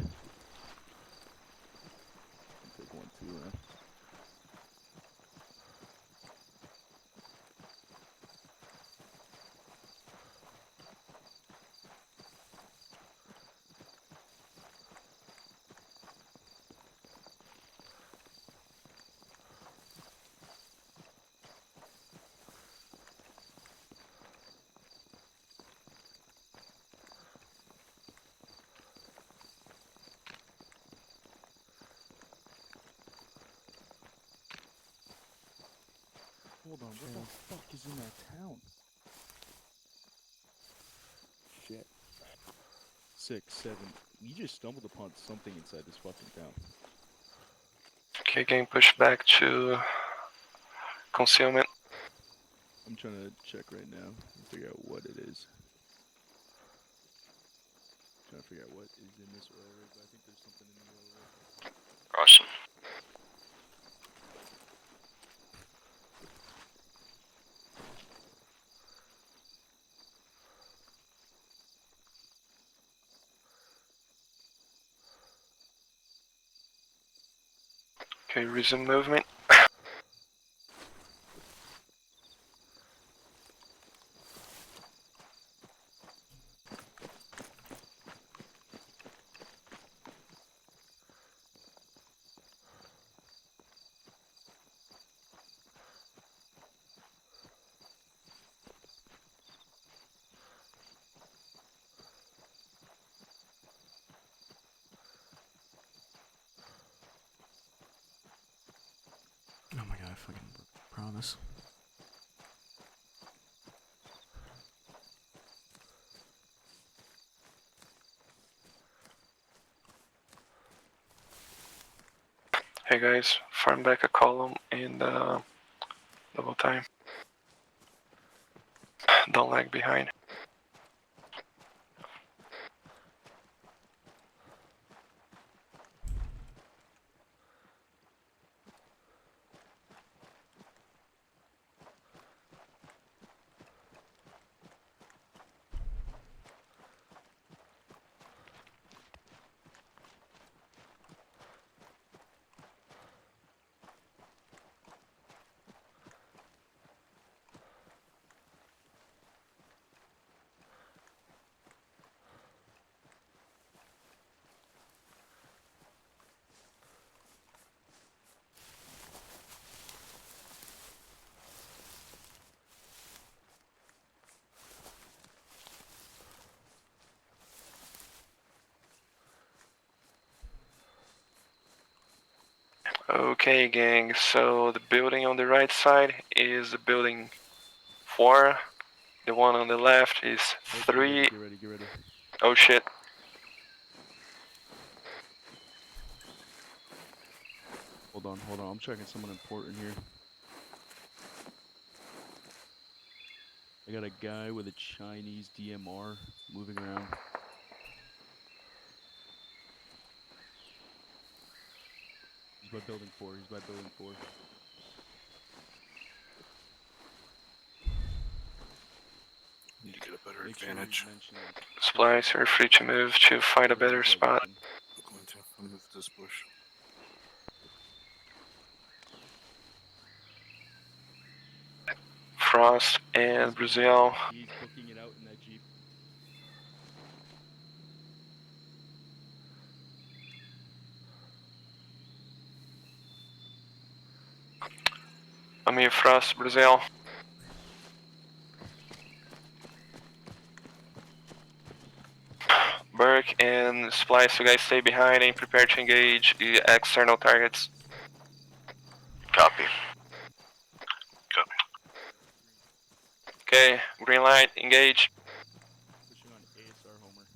B: 1-2 around. Hold on, what the fuck is in that town?
J: Shit.
B: 6, 7. We just stumbled upon something inside this fucking town.
R: Okay, getting pushed back to concealment.
B: I'm trying to check right now and figure out what it is. Trying to figure out what is in this oil rig, but I think there's something in the oil rig.
K: Awesome.
R: Okay, resume movement.
H: Oh my god, I fucking promise.
R: Hey guys, farm back a column and double time. Don't lag behind. Okay, gang, so the building on the right side is the building 4. The one on the left is 3.
B: Get ready, get ready.
R: Oh shit.
B: Hold on, I'm checking someone important here. I got a guy with a Chinese DMR moving around. He's by building 4, he's by building 4.
L: Need to get a better advantage.
R: Supplies are free to move to find a better spot.
L: I'm going to move this bush.
R: Frost and Brazil.
B: He's booking it out in that Jeep.
R: I'm here, Frost, Brazil. Burke and Splice, you guys stay behind and prepare to engage the external targets.
K: Copy.
L: Copy.
R: Okay, green light, engage.
B: Pushing on ASR Homer.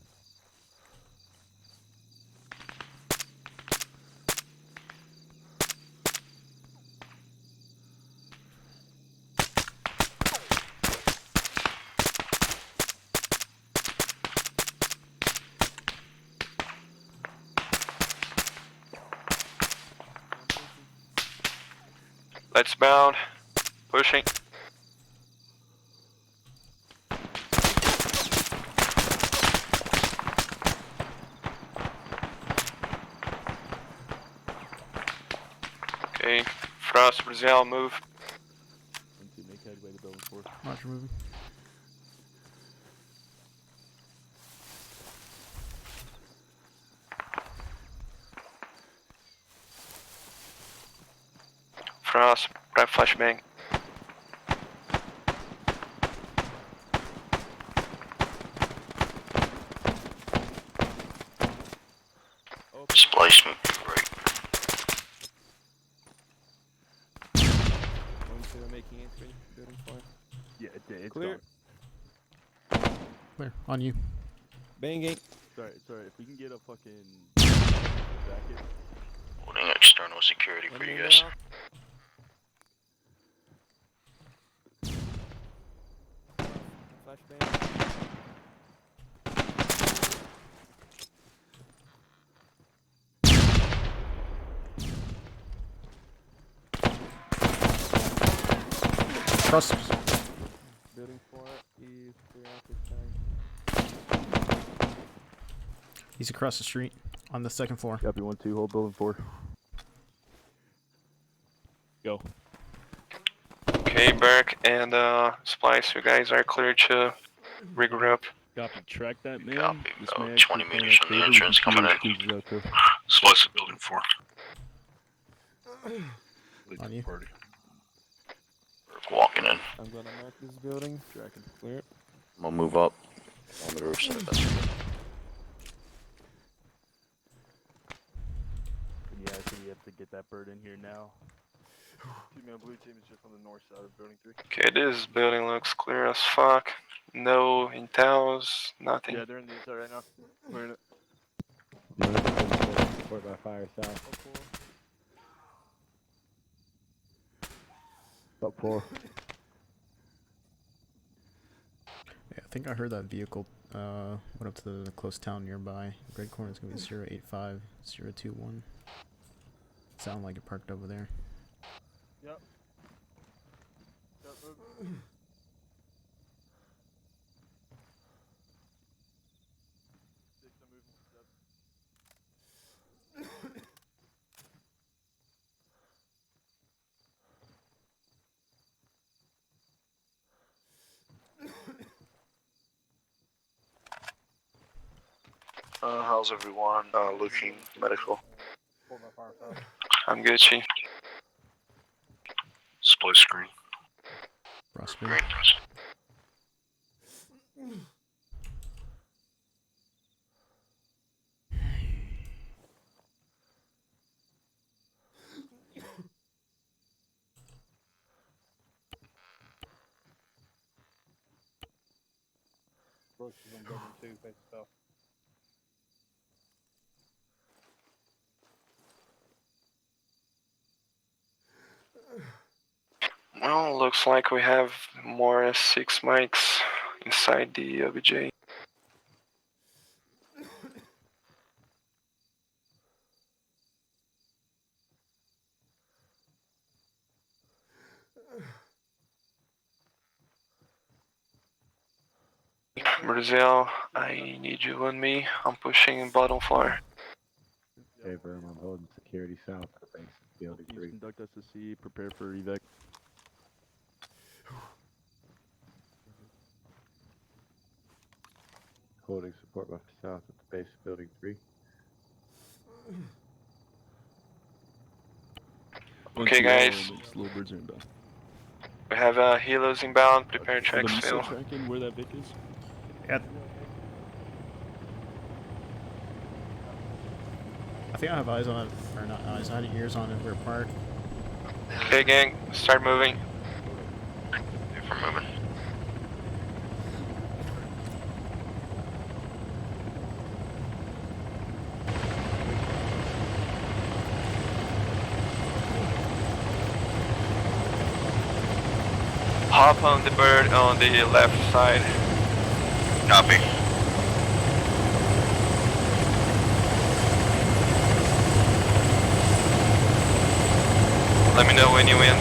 R: Let's bound. Pushing. Okay, Frost, Brazil, move.
B: 1-2, make headway to building 4.
H: Roger, moving.
R: Frost, grab flashbang.
K: Splice moving right.
N: 1-2, making entry. Building 4.
B: Yeah, it's
N: Clear.
B: gone.
H: Clear. On you.
N: Banging.
B: Sorry. If we can get a fucking bracket.
K: Holding external security for you guys.
N: Flashbang.
H: Cross.
N: Building 4 is clear out this time.
H: He's across the street on the second floor.
B: Copy 1-2, hold building 4. Go.
R: Okay, Burke and Splice, you guys are clear to regroup.
B: Copy, track that man.
K: Copy.
B: This
K: About
B: man
K: 20 meters from the entrance coming in.
L: Splice at building 4. Lead
H: On
L: the
H: you.
L: party.
K: Walking in.
N: I'm gonna mark this building. Tracking. Clear.
K: I'm gonna move up on the roof so that's good.
B: Yeah, I think you have to get that bird in here now. Two-man blue team is just on the north side of building 3.
R: Okay, this building looks clear as fuck. No intels, nothing.
B: Yeah, they're in the inside right now. We're in it.
J: Support by fire south. Up 4.
H: Yeah, I think I heard that vehicle went up to the close town nearby. Red corner is going to be 085021. Sound like it parked over there.
B: Yep. Move.
T: How's everyone looking medical?
R: I'm good, Chief.
L: Splice screen.
H: Prosperity.
P: Brooks is on building 2, face south.
R: Well, looks like we have more 6 mics inside the OBJ. Brazil, I need you and me. I'm pushing bottom floor.
J: Hey, Verm, I'm holding security south of the base of building 3.
B: Conduct SSC, prepare for evac.
J: Holding support by south at the base of building 3.
R: Okay, guys.
B: Slow birds are inbound.
R: We have helos inbound. Prepare
B: Are the
R: tracks
B: missiles
R: fail.
B: tracking where that Vic is?
H: Yeah. I think I have eyes on it, or not eyes, I had ears on it, we're parked.
R: Okay, gang, start moving.
K: If we're moving.
R: Hop on the bird on the left side.
K: Copy.
R: Let me know when you win.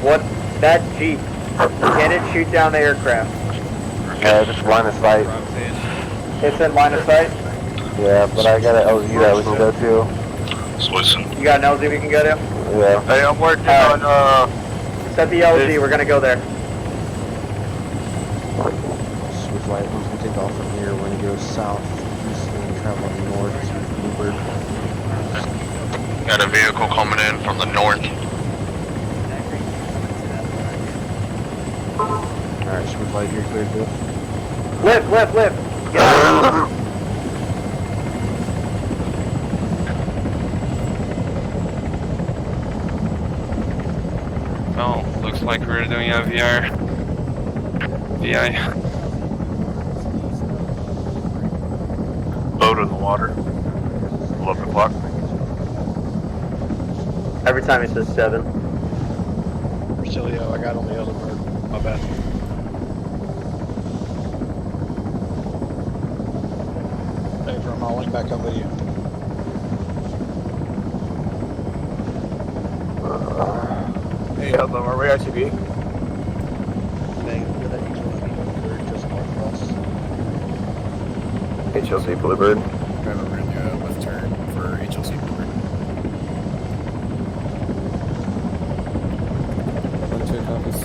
U: What? That Jeep, can it shoot down the aircraft?
Q: Just line of sight.
U: It's in line of sight?
Q: Yeah, but I got an LZ that we can go to.
K: Just listen.
U: You got an LZ we can go to?
Q: Yeah.
U: Hey, I'm working on, set the LZ, we're gonna go there.
Q: Switch light, we're gonna take off from here. We're gonna go south, east, and travel north to Bluebird.
K: Got a vehicle coming in from the north.
Q: Alright, switch light here, clear good.
U: Lift. Get out.
R: Oh, looks like we're doing a VR. VI.
T: Boat in the water. 11 o'clock.
U: Every time he says 7.
T: Brasilio, I got on the other bird. My bad. Hey, from I'll link back up with you.
U: Hey, hello, are we RTB?
Q: Just north of us.
U: HLC Bluebird.
G: Driver, we're gonna do a left turn for HLC Bluebird.
N: 1-2 copies.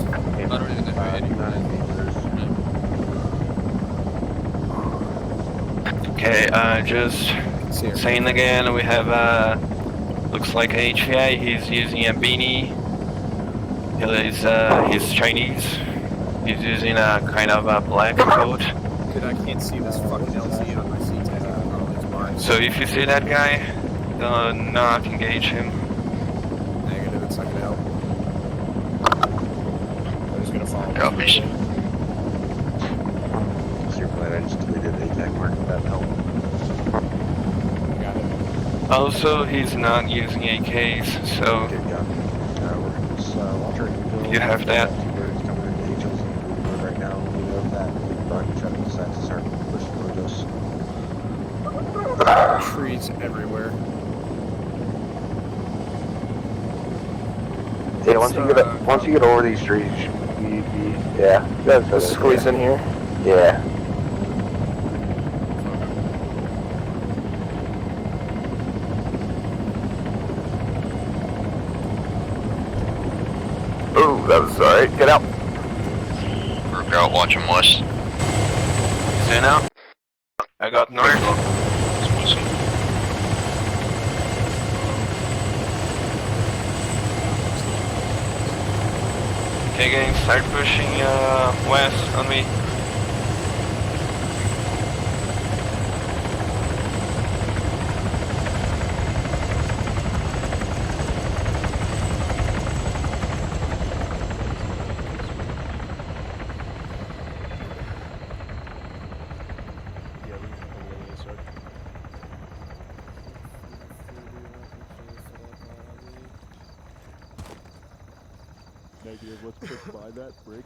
R: Okay, just saying again, we have looks like a HVI, he's using a beanie. He's Chinese. He's using a kind of a black coat.
G: Dude, I can't see this fucking LZ on my C-Tech. It's mine.
R: So if you see that guy, do not engage him.
G: Negative, it's not gonna help. I'm just gonna follow.
K: Copies.
Q: Your plan, I just deleted a tag mark, that helped.
G: Got it.
R: Also, he's not using AKs, so you have that.
Q: Birds coming into HLC Bluebird right now. We know that Buck truck decides to start pushing towards us.
G: Trees everywhere.
Q: Yeah, once you get over these trees, yeah.
U: Let's squeeze in here.
Q: Yeah.
U: Ooh, that was alright. Get out.
K: Work out, watching west.
R: Stand out. I got north.
K: Just listen.
R: Okay, gang, start pushing west on me.
B: Negative, let's push by that break.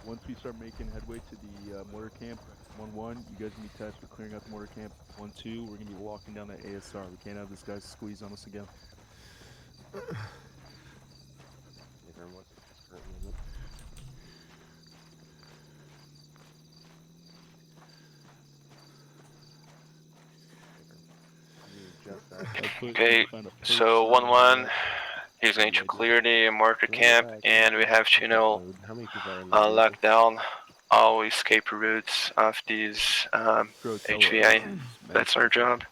B: Once we start making headway to the mortar camp, 1-1, you guys can be tasked with clearing out the mortar camp. 1-2, we're going to be walking down that ASR. We can't have this guy squeeze on us again.
R: Okay, so 1-1, he's going to clear the mortar camp, and we have to lock down all escape routes of these HVI. That's our job.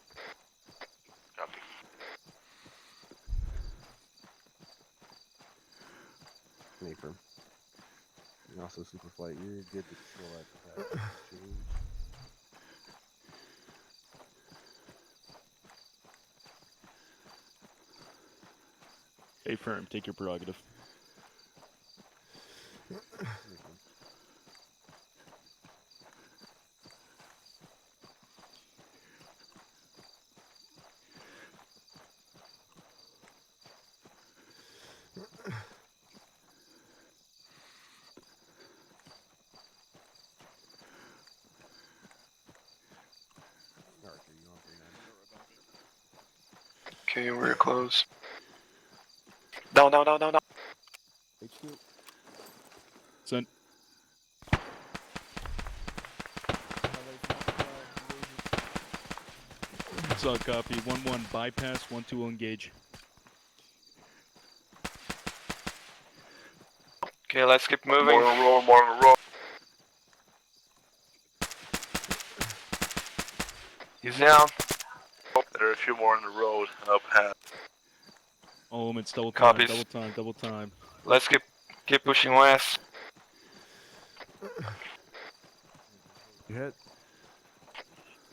J: Affirm. And also Superflight, you're good to kill at the Cheers.
B: Hey, firm, take your prerogative.
R: Okay, we're close. Down, down, down, down, down.
J: HQ.
B: Send. Solid copy. 1-1 bypass. 1-2 will engage.
R: Okay, let's keep moving.
T: More on the road, more on the road.
R: He's down.
T: There are a few more on the road and up ahead.
B: Oh, it's double time,
R: Copies.
B: double time, double time.
R: Let's keep pushing west.
J: You hit.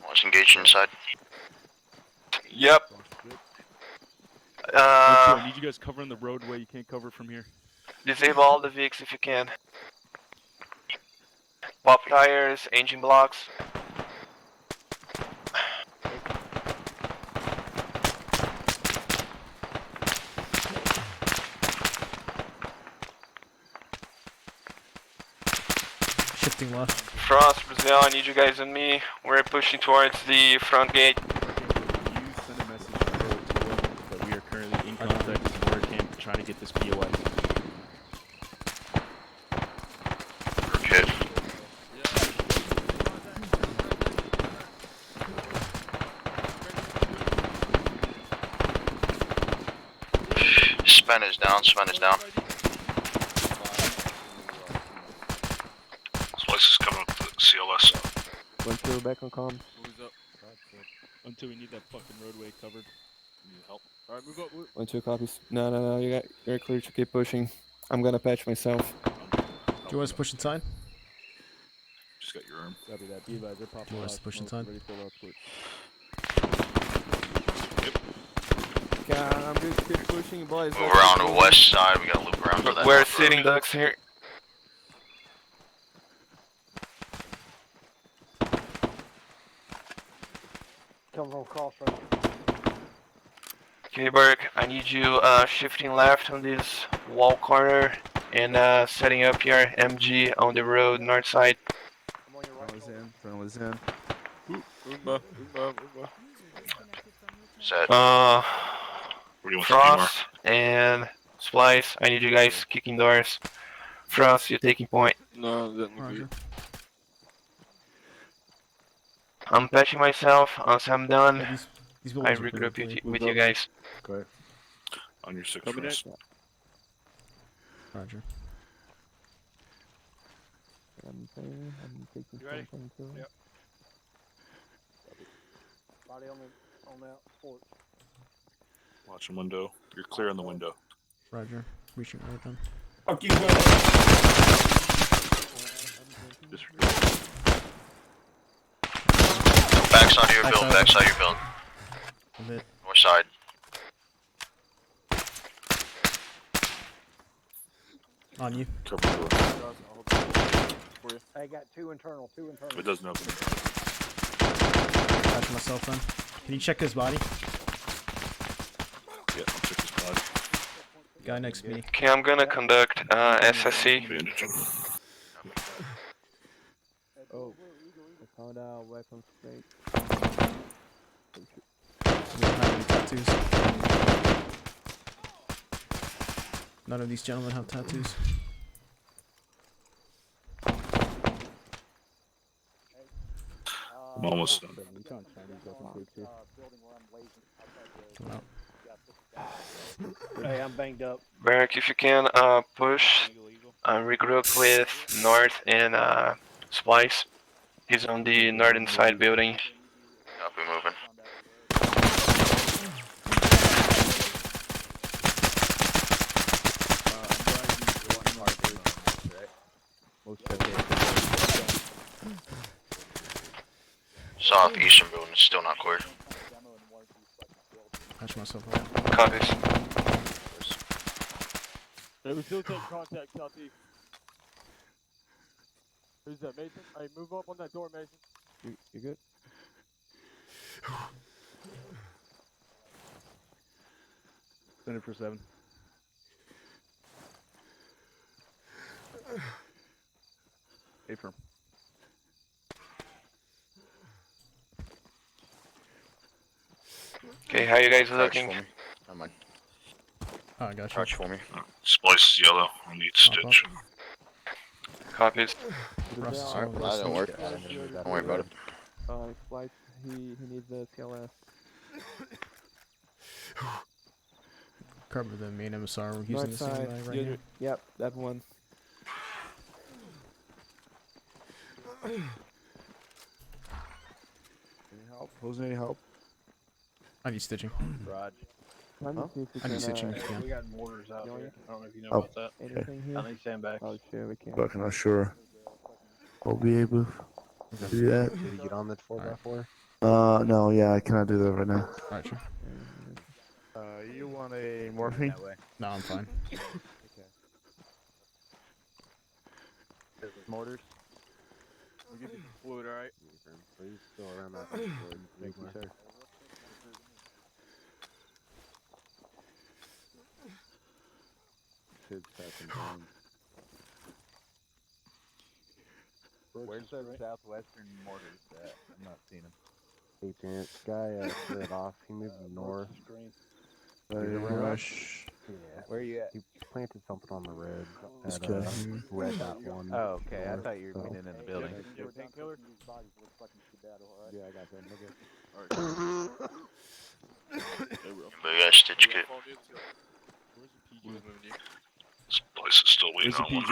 K: Let's engage inside.
R: Yep.
B: I need you guys covering the roadway. You can't cover from here.
R: Disable all the VIX if you can. Pop tires, engine blocks.
H: Shifting left.
R: Frost, Brazil, I need you guys and me. We're pushing towards the front gate.
B: You send a message to that we are currently in contact with the border camp trying to get this POI.
K: Okay. Span is down, Span is down.
T: Splice is coming up to CLS.
N: 1-2 back on comms.
B: Until we need that fucking roadway covered.
C: Need help? Alright, move up.
N: 1-2 copies. No, you're clear to keep pushing. I'm gonna patch myself.
H: Do you want us to push inside?
L: Just got your arm.
I: Copy that. Be advisor. Pop
H: Do you want us to push inside?
I: Ready for last push.
N: Okay, I'm good to keep pushing, boys.
K: Move around the west side. We gotta loop around to that.
R: We're
K: road.
R: sitting ducks here.
P: Come from crossroads.
R: Okay, Burke, I need you shifting left on this wall corner and setting up your MG on the road north side.
J: Front was in.
K: Set.
T: Where do you want the
R: Frost and Splice, I need you guys kicking doors. Frost, you're taking point.
O: No, that didn't look
H: Roger.
O: good.
R: I'm patching myself. Once I'm done,
H: Yeah, these
R: I
H: buildings are pretty
R: regroup
H: clear.
R: with you guys.
J: Okay.
L: On your 6
O: Copy that.
L: first.
H: Roger.
N: I'm taking
C: You ready?
N: something too.
C: Yep.
P: Body on that porch.
L: Watching window. You're clear on the window.
H: Roger. Reaching right then.
P: Fuck you,
K: Backside of your build, backside of your build.
H: I'm hit.
K: North side.
H: On you.
L: Cover the door.
P: I got two internal.
L: It doesn't open.
H: Patch myself then. Can you check his body?
L: Yeah, I'll check his body.
H: Guy next to me.
R: Okay, I'm gonna conduct SSC.
L: Bandaging.
N: Oh, I found out weapons crate.
H: We don't have any tattoos. None of these gentlemen have tattoos.
L: I'm almost done.
H: Come out.
P: Hey, I'm banged up.
R: Barrack, if you can push, regroup with North and Splice. He's on the northern side building.
K: Copy, moving. Southeastern building is still not clear.
H: Patch myself up.
R: Copies.
C: Hey, we still take contact southeast. Who's that, Mason? Hey, move up on that door, Mason.
N: You good?
B: Center for 7. A firm.
R: Okay, how you guys
K: Crouch
R: looking?
K: for me. Never mind.
H: Oh, I got you.
K: Crouch for me.
L: Splice is yellow. I need stitch.
R: Copies.
H: Russ,
K: Alright, that didn't work. Don't worry about it.
N: Splice, he needs the TLS.
H: Cover the main MSR. We're using
N: North
H: the
N: side.
H: same guy right here.
N: Yep, that one.
J: Any help? Who's any help?
H: I need stitching.
G: Raj.
H: I need stitching if you can.
G: We got mortars out here. I don't know if you know
J: Oh,
G: about that.
N: Anything here?
G: I need sandbags.
N: Oh, sure, we can.
J: But not sure. We'll be able to do that.
Q: Did you get on that 4x4?
J: No, yeah, I cannot do that right now.
H: Alright, sure.
J: You want a morphine?
H: No, I'm fine.
G: Mortars.
C: We'll give you some fluid, alright?
Q: Please go around that fluid. Thank you, sir.
J: Sid's passing down.
G: Where's the southwestern mortars at? I'm not seeing them.
Q: Hey, Terrence, guy cleared off. He moved north.
J: Rush.
Q: Yeah.
G: Where are you at?
Q: He planted something on the red.
J: This
Q: At,
J: guy.
Q: red dot one.
G: Oh, okay. I
Q: north,
G: thought you were
Q: so-
G: meaning in the building.
Q: Yeah, I got that. Nigga.
K: But you got a stitch kit.
L: Splice is still waiting
B: Where's the
L: on
B: PJ?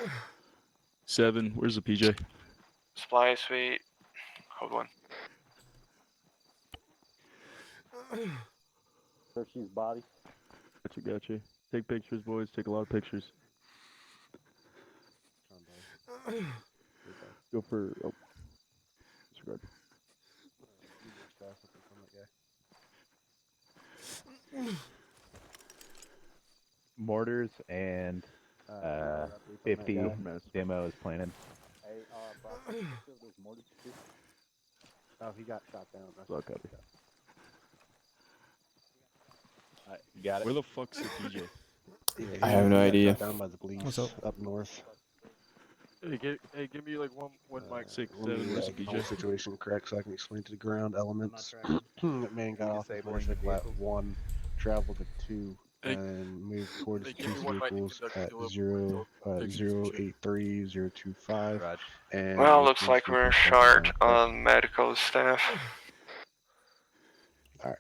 L: one.
B: 7. Where's the PJ?
R: Supply suite. Hold on.
C: Searching's body.
B: Gotcha. Take pictures, boys. Take a lot of pictures. Go for. Oh. Disregard.
G: Mortars and 50 demo is planted.
C: Hey, Brock, those mortars too?
Q: Oh, he got shot down. That's
B: Fuck up.
G: You got it.
B: Where the fuck's the PJ?
N: I have no idea.
Q: Down by the police.
H: What's up?
Q: Up north.
C: Hey, give me like one mic.
B: 6,
Q: Let
B: 7.
Q: me
B: Where's the
Q: get the whole
B: PJ?
Q: situation correct so I can explain to the ground elements. That man got off his motorcycle at 1, traveled to 2,
O: Hey.
Q: and moved towards
O: Hey,
Q: the
O: give me
Q: two
O: one mic to
Q: vehicles
O: conduct
Q: at
O: the
Q: 083, 025.
G: Raj.
Q: And
R: Well,
Q: moved
R: looks
Q: these
R: like we're
Q: vehicles
R: short
Q: back
R: on medical staff.
P: Got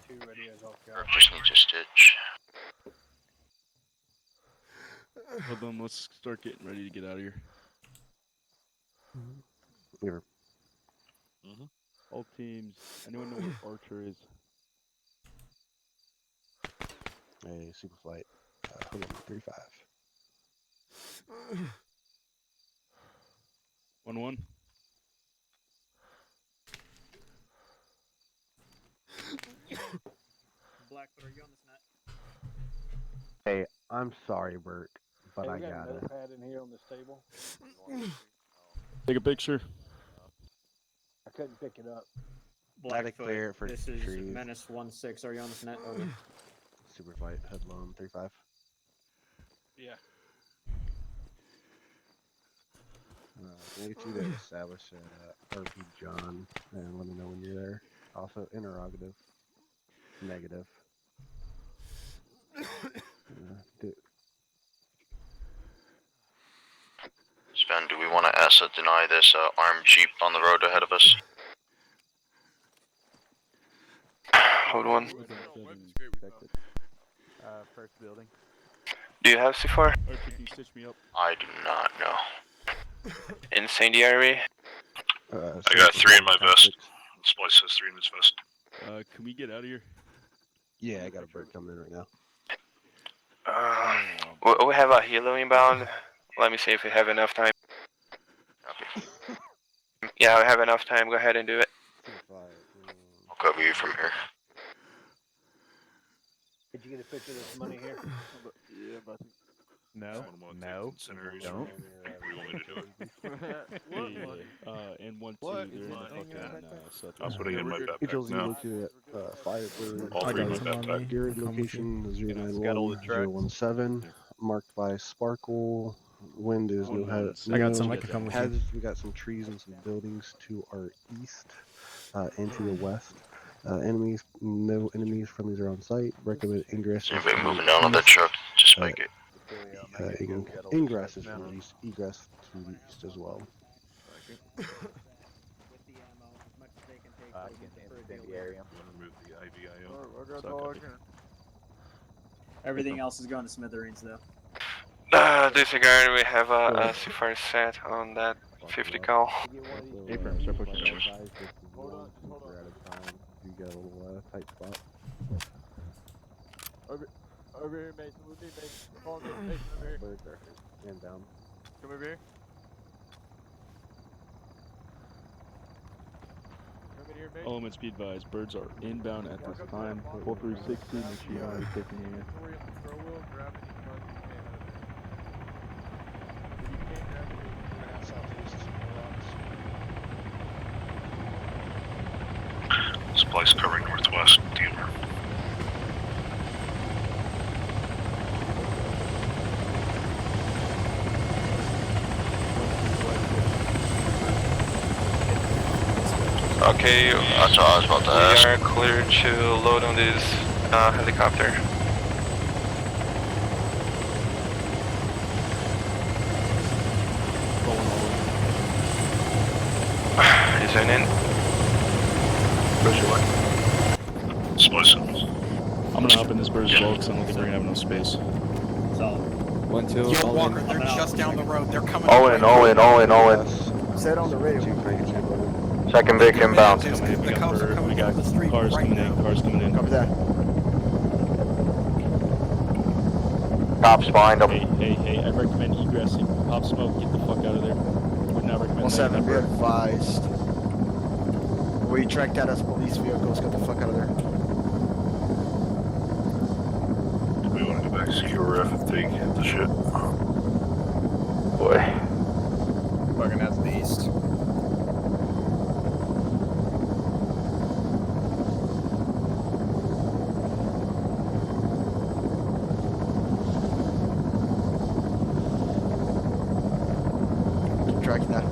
P: 2 ready as all go.
K: Just needs a stitch.
B: Hold on, let's start getting ready to get out of here.
Q: Weaver.
B: All teams. Anyone know where Archer is?
Q: A super flight. Hold on, 35.
B: 1-1.
A: Blackfoot, are you on this net?
Q: Hey, I'm sorry, Bert, but
P: Hey,
Q: I
P: we got
Q: got
P: a
Q: it.
P: notepad in here on this table.
B: Take a picture.
P: I couldn't pick it up.
Q: Static clear for
A: This is
Q: trees.
A: Menace 1-6. Are you on this net? Over.
Q: Super flight, headlong, 35.
C: Yeah.
Q: Can I get you to establish RP John and let me know when you're there. Also, interrogative. Negative.
K: Sven, do we want to asset deny this armed jeep on the road ahead of us?
R: Hold on.
G: First building.
R: Do you have C4?
B: Archer, can you stitch me up?
K: I do not know.
R: Incendiary?
L: I got 3 in my vest. Splice has 3 in his vest.
B: Can we get out of here?
Q: Yeah, I got a bird coming in right now.
R: We have a helo inbound. Let me see if we have enough time. Yeah, Yeah, we have enough time. Go ahead and do it.
K: I'll cover you from here.
P: Did you get a picture of this money here?
C: Yeah, but
B: No,
L: don't.
K: Where you want me to do it?
B: And 1, 2,
C: What?
B: they're in the fucking
L: I'm putting it in my backpack
Q: Angels, you
L: now.
Q: located at Firebird.
L: All three in my backpack.
Q: Garrett location 091017, marked by Sparkle. Wind is no head.
H: I got some. I can come with you.
Q: Hazards. We got some trees and some buildings to our east and to the west. Enemies, no enemies. Friendlies are on site. Recommend ingress.
K: Anybody moving down on that truck? Just make it.
Q: Ingress is from the east. Egress to the east as well.
L: Remove the IVIO.
A: Everything else is going to smithereens, though.
R: Disregard, we have a C4 set on that 50 cal.
B: Apron, start pushing over.
Q: Hold on. We're out of time. You got a little tight spot.
C: Over here, mate. With me, mate. Come over here.
Q: Birds are and down.
C: Come over here.
B: Elements be advised, birds are inbound at this time. 4360, make sure you know you're taking aim.
L: Supplies covering northwest. DMR.
R: Okay,
K: That's what I was about to ask.
R: we are clear to load on this helicopter. Is in in?
L: Explosives.
B: I'm gonna hop in this bird as well because I don't think we're gonna have enough space.
A: So,
N: 1, 2,
I: Yo,
N: all
I: Walker,
N: in.
I: they're just down the road. They're coming.
K: All in, all in, all in, all in.
P: Said on the radio.
K: Second vehicle inbound.
I: The cops are coming
B: We got
I: down the street
B: cars
I: right
B: coming
I: now.
B: in, cars coming in.
P: Copy that.
K: Cops behind them.
B: Hey, I recommend egressing. Pop smoke, get the fuck out of there. Would not recommend that.
P: 17, be advised. We tracked down us police vehicles. Get the fuck out of there.
L: We want to go back to CQRF if they hit the shit.
K: Boy.
G: Fucking that's the east.
P: Keep tracking that.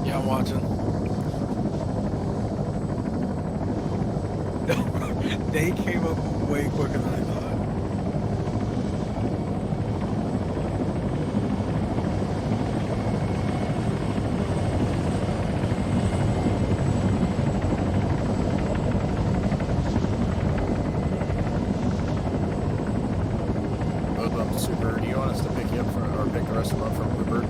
I: Yeah, I'm watching. They came up way quicker than I thought.
G: Load up to Super. Do you want us to pick you up from, or pick the rest of them up from Bluebird?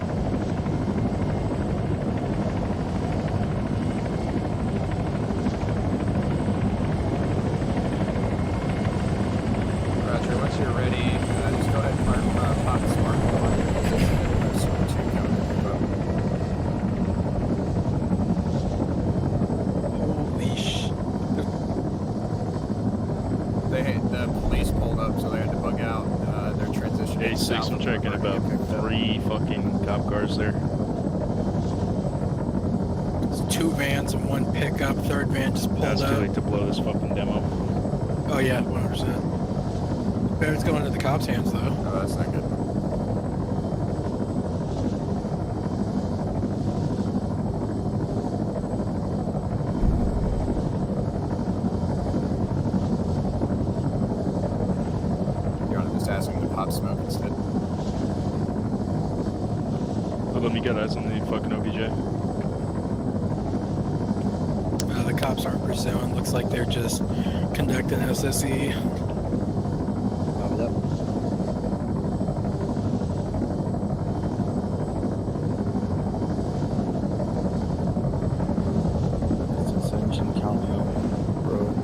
G: Roger. Once you're ready, just go ahead and pop the smart phone on your position and Super 2 coming to pick you up.
I: Holy sh!
G: The police pulled up, so they had to bug out. They're transitioning.
B: Hey, 6, I'm checking about 3 fucking cop cars there.
I: It's 2 vans and 1 pickup. Third van just pulled
B: That's too
I: out.
B: late to blow this fucking demo.
I: Oh yeah, 100%. Better it's going into the cops' hands though.
G: Oh, that's not good. You want to just ask him to pop smoke instead?
B: Oh, let me get eyes on the fucking OBJ.
I: The cops aren't pursuing. Looks like they're just conducting SSE.
P: Copy that.
B: It's Ascension County Road.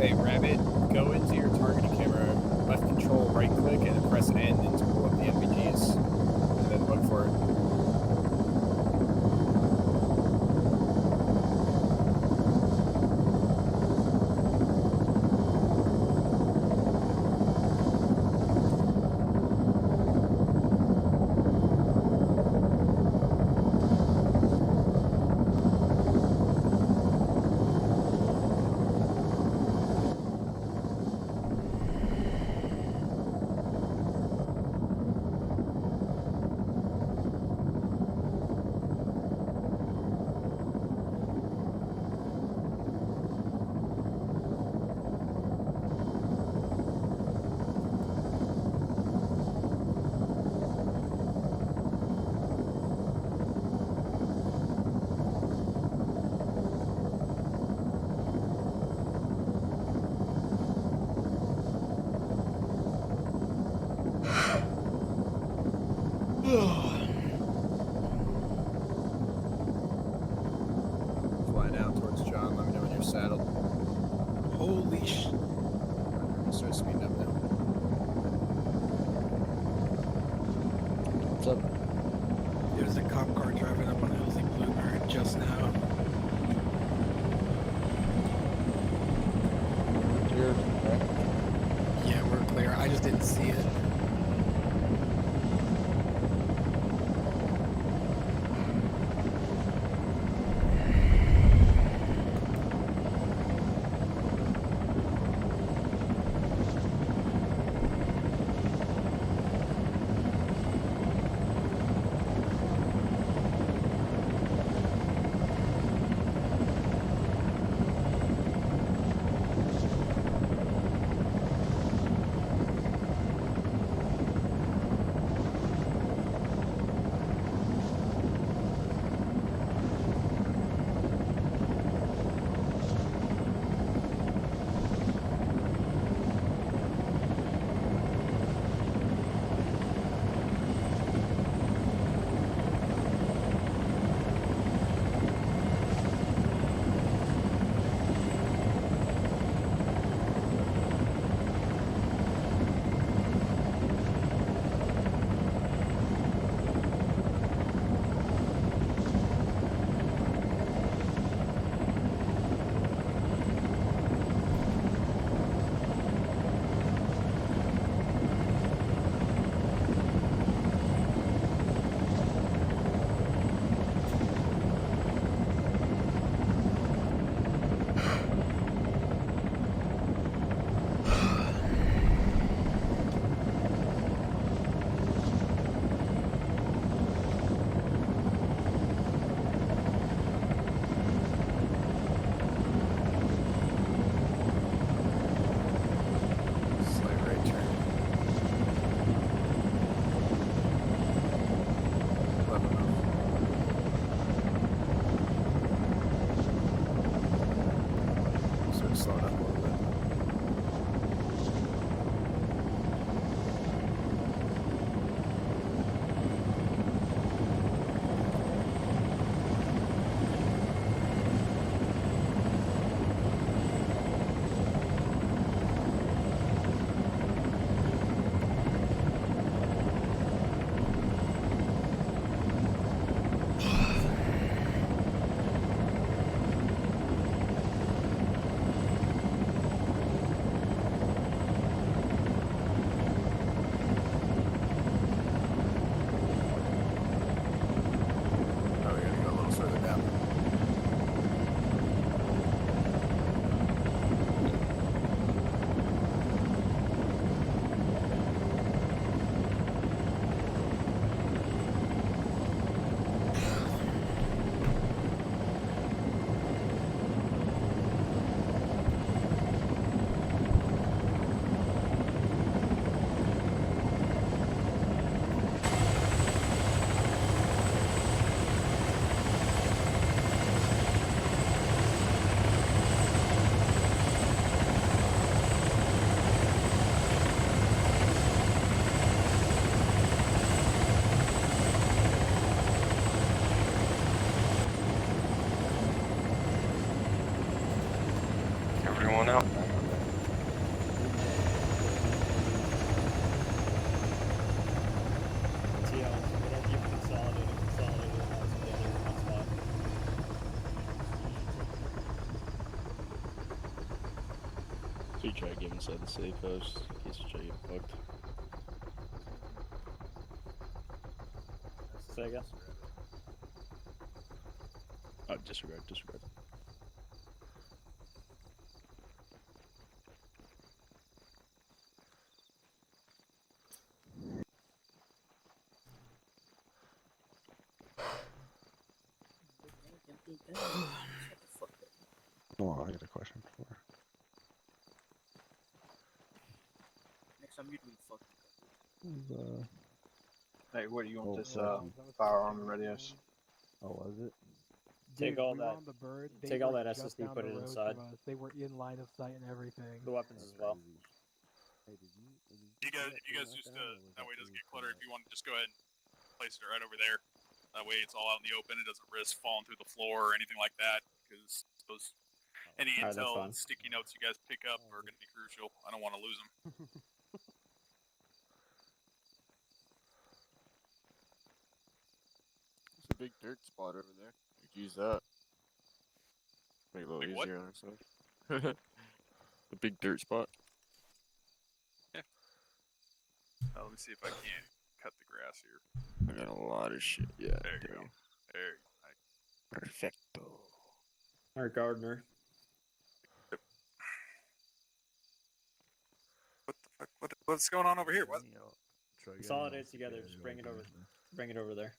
G: Hey, Rabbit, go into your targeting camera, left control, right click, and then press N and to pull up the NVGs, and then look for it. Fly down towards John. Let me know when you're saddled.
I: Holy sh!
G: Start speeding up now.
I: What's up? There's a cop car driving up on LZ Bluebird just now. Yeah, we're clear. I just didn't see it.
R: Everyone out.
B: So you try to get inside the safe house in case you try to get fucked.
A: Say again?
B: Disregard.
Q: Oh, I got a question for her.
D: Next time you're doing fucking.
Q: Hey, what do you want
D: this
Q: firearm and radios? Oh, was it?
A: Take all that.
I: On the bird, they
A: Take all
I: were
A: that
I: just
A: SSD,
I: down
A: put
I: the
A: it
I: road
A: inside.
I: from us. They were in line of sight and everything.
A: The weapons as well.
Q: Hey, did you
L: If you guys just that way it doesn't get cluttered. If you want to just go ahead and place it right over there, that way it's all out in the open. It doesn't risk falling through the floor or anything like that. Because any
A: Alright, that's
L: intel
A: fine.
L: sticky notes you guys pick up are going to be crucial. I don't want to lose them.
O: There's a big dirt spot over there. We could use that. Make it a little
L: Like what?
O: easier on ourselves. The big dirt spot.
L: Let me see if I can't cut the grass here.
O: I got a lot of shit. Yeah.
L: There you go. There you go.
O: Perfecto.
A: Our gardener.
L: What the fuck? What's going on over here? What?
A: Consolidate together. Just bring it over. Bring it over there.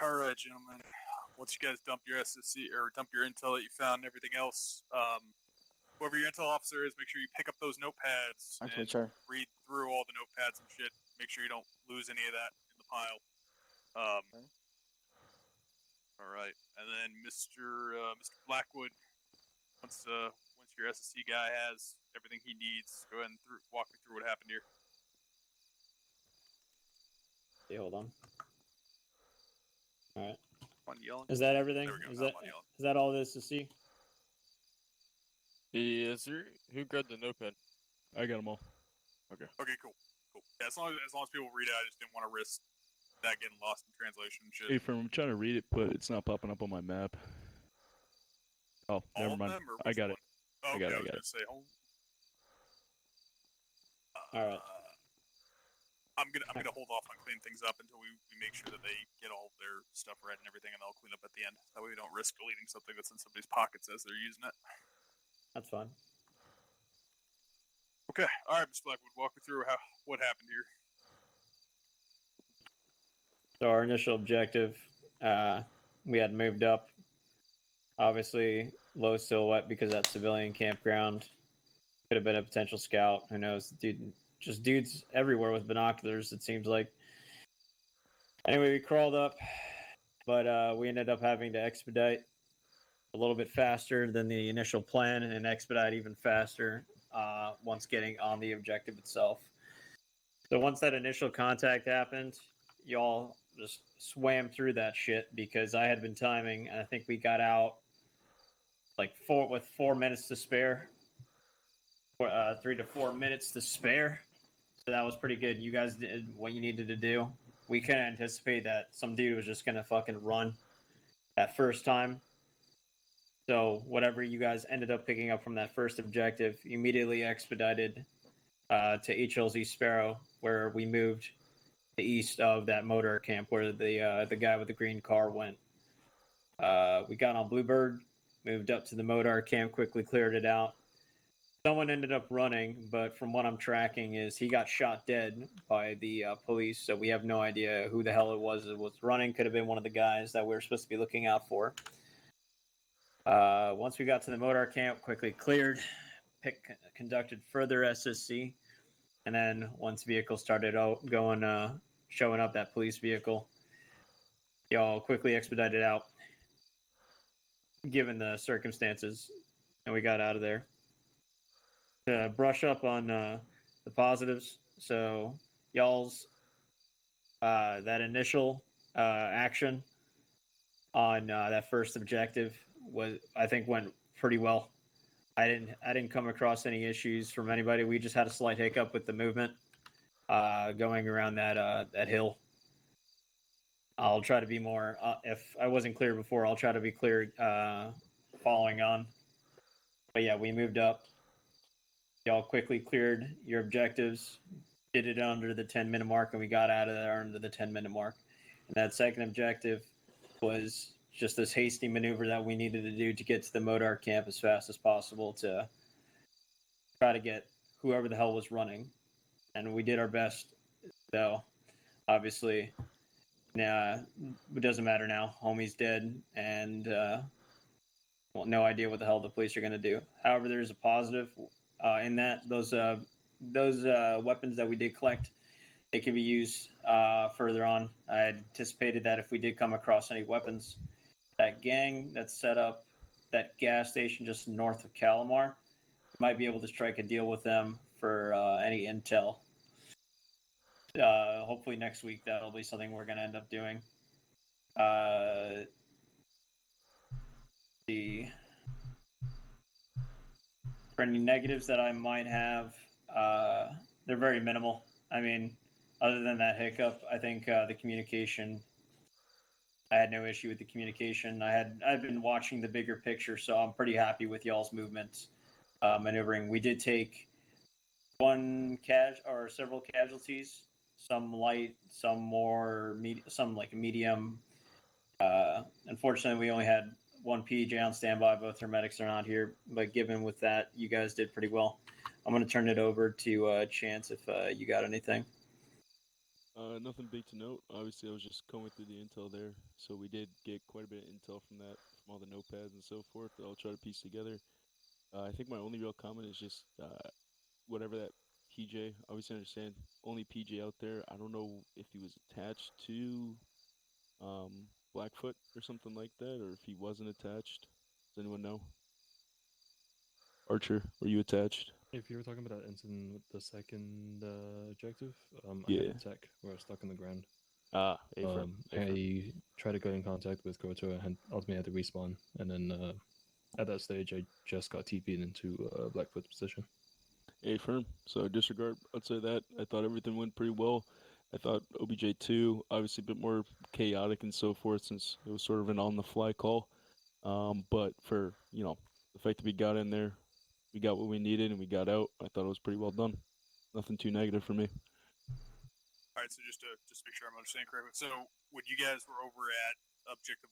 L: All right, gentlemen. Once you guys dump your SSC or dump your intel that you found and everything else, whoever your intel officer is, make sure you pick up those notepads
O: Okay,
L: and
O: sure.
L: read through all the notepads and shit. Make sure you don't lose any of that in the pile. All right, and then Mr. Blackwood, once your SSC guy has everything he needs, go ahead and walk me through what happened here.
A: Okay, hold on. All right.
L: Fun yelling.
A: Is that everything?
L: There we go.
A: Is
L: Now
A: that
L: fun yelling.
A: is that all this to see?
O: Yes, sir. Who grabbed the notepad?
B: I got them all.
O: Okay.
L: Okay, cool. Yeah, as long as people read it, I just didn't want to risk that getting lost in translation and shit.
B: Hey, I'm trying to read it, but it's not popping up on my map. Oh,
L: All
B: never
L: of
B: mind.
L: them, or
B: I
L: which
B: got
L: one?
B: it.
L: Oh,
B: I got
L: okay,
B: it.
L: I was gonna say,
A: All right.
L: I'm gonna hold off on cleaning things up until we make sure that they get all their stuff read and everything, and I'll clean up at the end. That way we don't risk deleting something that's in somebody's pockets as they're using it.
A: That's fine.
L: Okay, all right, Mr. Blackwood, walk me through what happened here.
A: So our initial objective, we had moved up. Obviously, low silhouette because that civilian campground could have been a potential scout. Who knows? Dudes everywhere with binoculars. It seems like. Anyway, we crawled up, but we ended up having to expedite a little bit faster than the initial plan, and expedite even faster once getting on the objective itself. So once that initial contact happened, y'all just swam through that shit because I had been timing, and I think we got out like 4 minutes to spare, 3 to 4 minutes to spare. So that was pretty good. You guys did what you needed to do. We couldn't anticipate that some dude was just gonna fucking run that first time. So whatever you guys ended up picking up from that first objective, immediately expedited to H Hills East Sparrow, where we moved to east of that motor camp where the guy with the green car went. We got on Bluebird, moved up to the motor camp, quickly cleared it out. Someone ended up running, but from what I'm tracking is he got shot dead by the police, so we have no idea who the hell it was that was running. Could have been one of the guys that we were supposed to be looking out for. Once we got to the motor camp, quickly cleared, conducted further SSC, and then once vehicles started showing up, that police vehicle, y'all quickly expedited out, given the circumstances, and we got out of there. To brush up on the positives, so y'all's that initial action on that first objective I think went pretty well. I didn't come across any issues from anybody. We just had a slight hiccup with the movement, going around that hill. I'll try to be more. If I wasn't clear before, I'll try to be clear following on. But yeah, we moved up. Y'all quickly cleared your objectives, did it under the 10-minute mark, and we got out of there under the 10-minute mark. And that second objective was just this hasty maneuver that we needed to do to get to the Modar camp as fast as possible to try to get whoever the hell was running. And we did our best, though. Obviously, nah, it doesn't matter now. Homie's dead, and well, no idea what the hell the police are going to do. However, there's a positive in that those weapons that we did collect, they can be used further on. I had anticipated that if we did come across any weapons, that gang that set up that gas station just north of Calamar might be able to strike a deal with them for any intel. Hopefully next week that'll be something we're going to end up doing. For any negatives that I might have, they're very minimal. I mean, other than that hiccup, I think the communication. I had no issue with the communication. I've been watching the bigger picture, so I'm pretty happy with y'all's movements, maneuvering. We did take several casualties, some light, some more, some like medium. Unfortunately, we only had one PJ on standby. Both our medics are not here, but given with that, you guys did pretty well. I'm going to turn it over to Chance if you got anything.
B: Nothing big to note. Obviously, I was just going through the intel there, so we did get quite a bit of intel from that, from all the notepads and so forth that I'll try to piece together. I think my only real comment is just whatever that PJ, obviously I understand, only PJ out there. I don't know if he was attached to Blackfoot or something like that, or if he wasn't attached. Does anyone know? Archer, were you attached?
F: If you were talking about that incident with the second objective, I
B: Yeah.
F: had a tech where I was stuck on the ground.
B: A-frame.
F: I tried to get in contact with Goto and ultimately had to respawn. And then at that stage, I just got TP'd into Blackfoot's position.
B: A-firm. So disregard, I'd say that. I thought everything went pretty well. I thought OBJ2, obviously a bit more chaotic and so forth since it was sort of an on-the-fly call. But for, the fact that we got in there, we got what we needed and we got out, I thought it was pretty well done. Nothing too negative for me.
E: All right, so just to make sure I'm understanding correctly. So when you guys were over at objective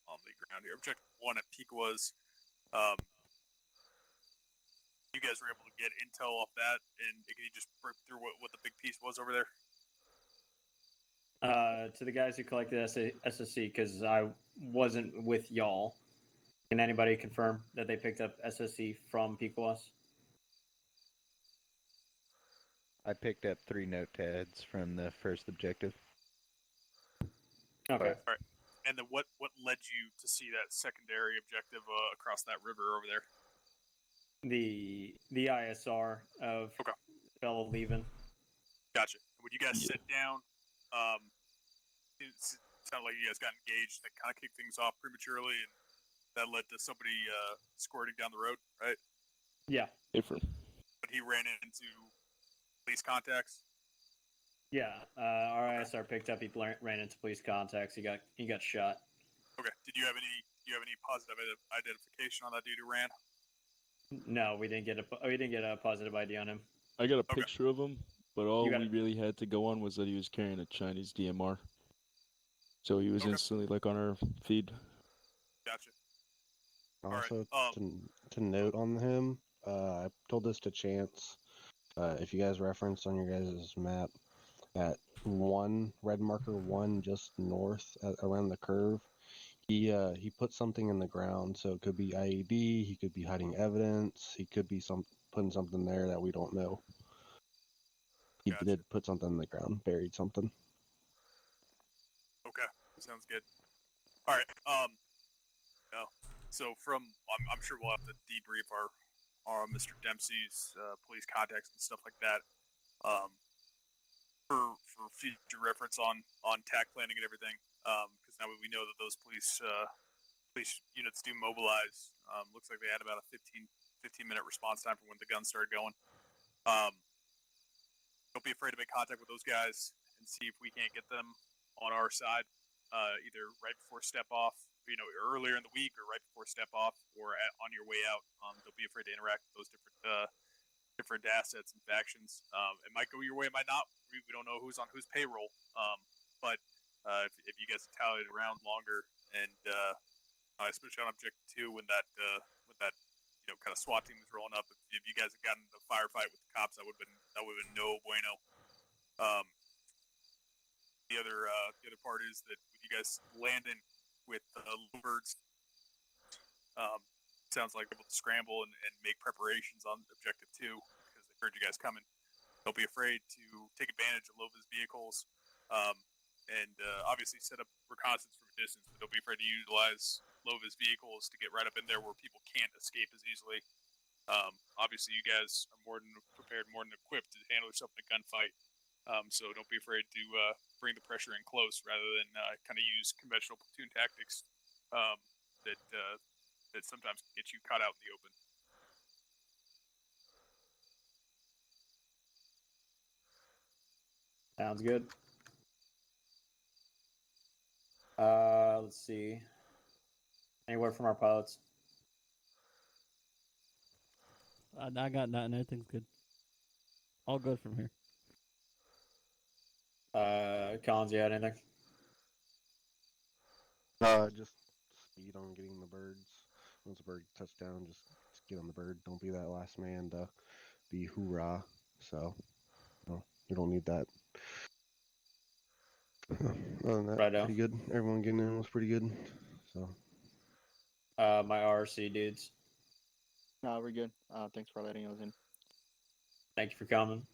E: on the ground here, objective 1 at peak was, you guys were able to get intel off that, and can you just break through what the big piece was over there?
A: To the guys who collected SSC, because I wasn't with y'all, can anybody confirm that they picked up SSC from Pequos?
V: I picked up 3 notepads from the first objective.
A: Okay.
E: All right. And then what led you to see that secondary objective across that river over there?
A: The ISR of fellow leaving.
E: Gotcha. When you guys sit down, it sounded like you guys got engaged. That kind of kicked things off prematurely, and that led to somebody squirting down the road, right?
A: Yeah.
B: Different.
E: But he ran into police contacts.
A: Yeah. Our ISR picked up. He ran into police contacts. He got shot.
E: Okay. Did you have any positive identification on that dude who ran?
A: No, we didn't get a positive ID on him.
B: I got a picture of him, but all we really had to go on was that he was carrying a Chinese DMR. So he was instantly on our feed.
E: Gotcha.
Q: Also, to note on him, I told this to Chance. If you guys reference on your guys' map, at red marker 1 just north around the curve, he put something in the ground. So it could be IED, he could be hiding evidence, he could be putting something there that we don't know. He did put something in the ground, buried something.
E: Okay, sounds good. All right. So I'm sure we'll have to debrief our Mr. Dempsey's police contacts and stuff like that. For future reference on TAC planning and everything, because now we know that those police units do mobilize. Looks like they had about a 15-minute response time from when the guns started going. don't be afraid to make contact with those guys and see if we can't get them on our side, either right before step off, earlier in the week, or right before step off, or on your way out. Don't be afraid to interact with those different assets and factions. It might go your way, it might not. We don't know who's on whose payroll. But if you guys tally it around longer, and especially on Objective 2, when that kind of SWAT team was rolling up, if you guys had gotten the firefight with the cops, that would have been no bueno. The other part is that with you guys landing with Bluebirds, sounds like able to scramble and make preparations on Objective 2 because they heard you guys coming. Don't be afraid to take advantage of Lova's vehicles, and obviously set up reconnaissance from a distance, but don't be afraid to utilize Lova's vehicles to get right up in there where people can't escape as easily. Obviously, you guys are more than prepared, more than equipped to handle yourself in a gunfight. So don't be afraid to bring the pressure in close rather than kind of use conventional platoon tactics that sometimes can get you caught out in the open.
A: Sounds good. Let's see. Any word from our pilots?
M: I got nothing. Everything's good. All good from here.
A: Collins, you had anything?
Q: Just speed on getting the birds. Once the bird touches down, just get on the bird. Don't be that last man to be hoorah. So, you don't need that. Other than that, pretty good. Everyone getting in was pretty good. So,
A: my RC dudes.
C: No, we're good. Thanks for letting us in.
A: Thank you for coming.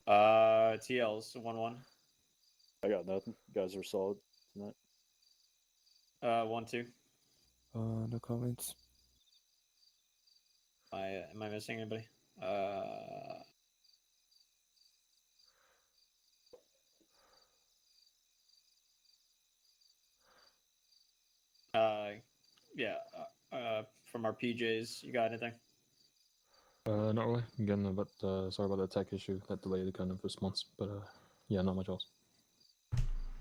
A: TL's 1-1.
C: I got nothing. You guys are solid tonight.
A: 1-2.
N: No comments.
A: Am I missing anybody? Yeah. From our PJs, you got anything?
F: Not really. Again, sorry about that tech issue that delayed the kind of response, but yeah, not much else.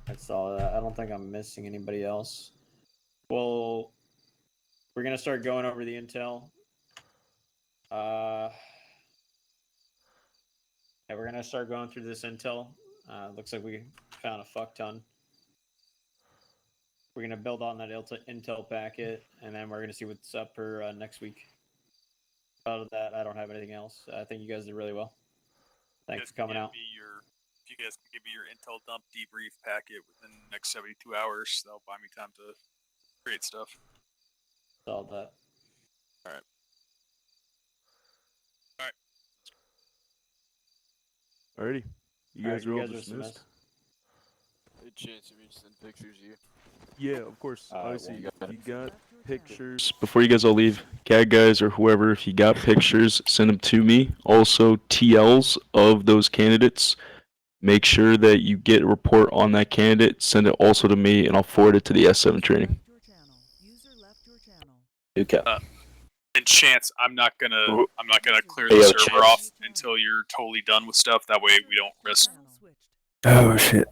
A: I saw that. I don't think I'm missing anybody else. Well, we're gonna start going over the intel. Yeah, we're gonna start going through this intel. Looks like we found a fuck ton. We're gonna build on that intel packet, and then we're gonna see what's up for next week. Out of that, I don't have anything else. I think you guys did really well. Thanks for coming out.
E: If you guys can give me your intel dump debrief packet within the next 72 hours, that'll buy me time to create stuff.
A: Saw that.
E: All right.
B: Alrighty. You guys are all dismissed.
O: Hey, Chance, if you send pictures of you.
B: Yeah, of course. Obviously,
O: well,
B: if you got pictures, before you guys all leave, CAD guys or whoever, if you got pictures, send them to me. Also, TLs of those candidates. Make sure that you get a report on that candidate. Send it also to me, and I'll forward it to the S7 training.
E: Okay. And Chance, I'm not gonna clear the server off until you're totally done with stuff. That way we don't risk.
N: Oh shit.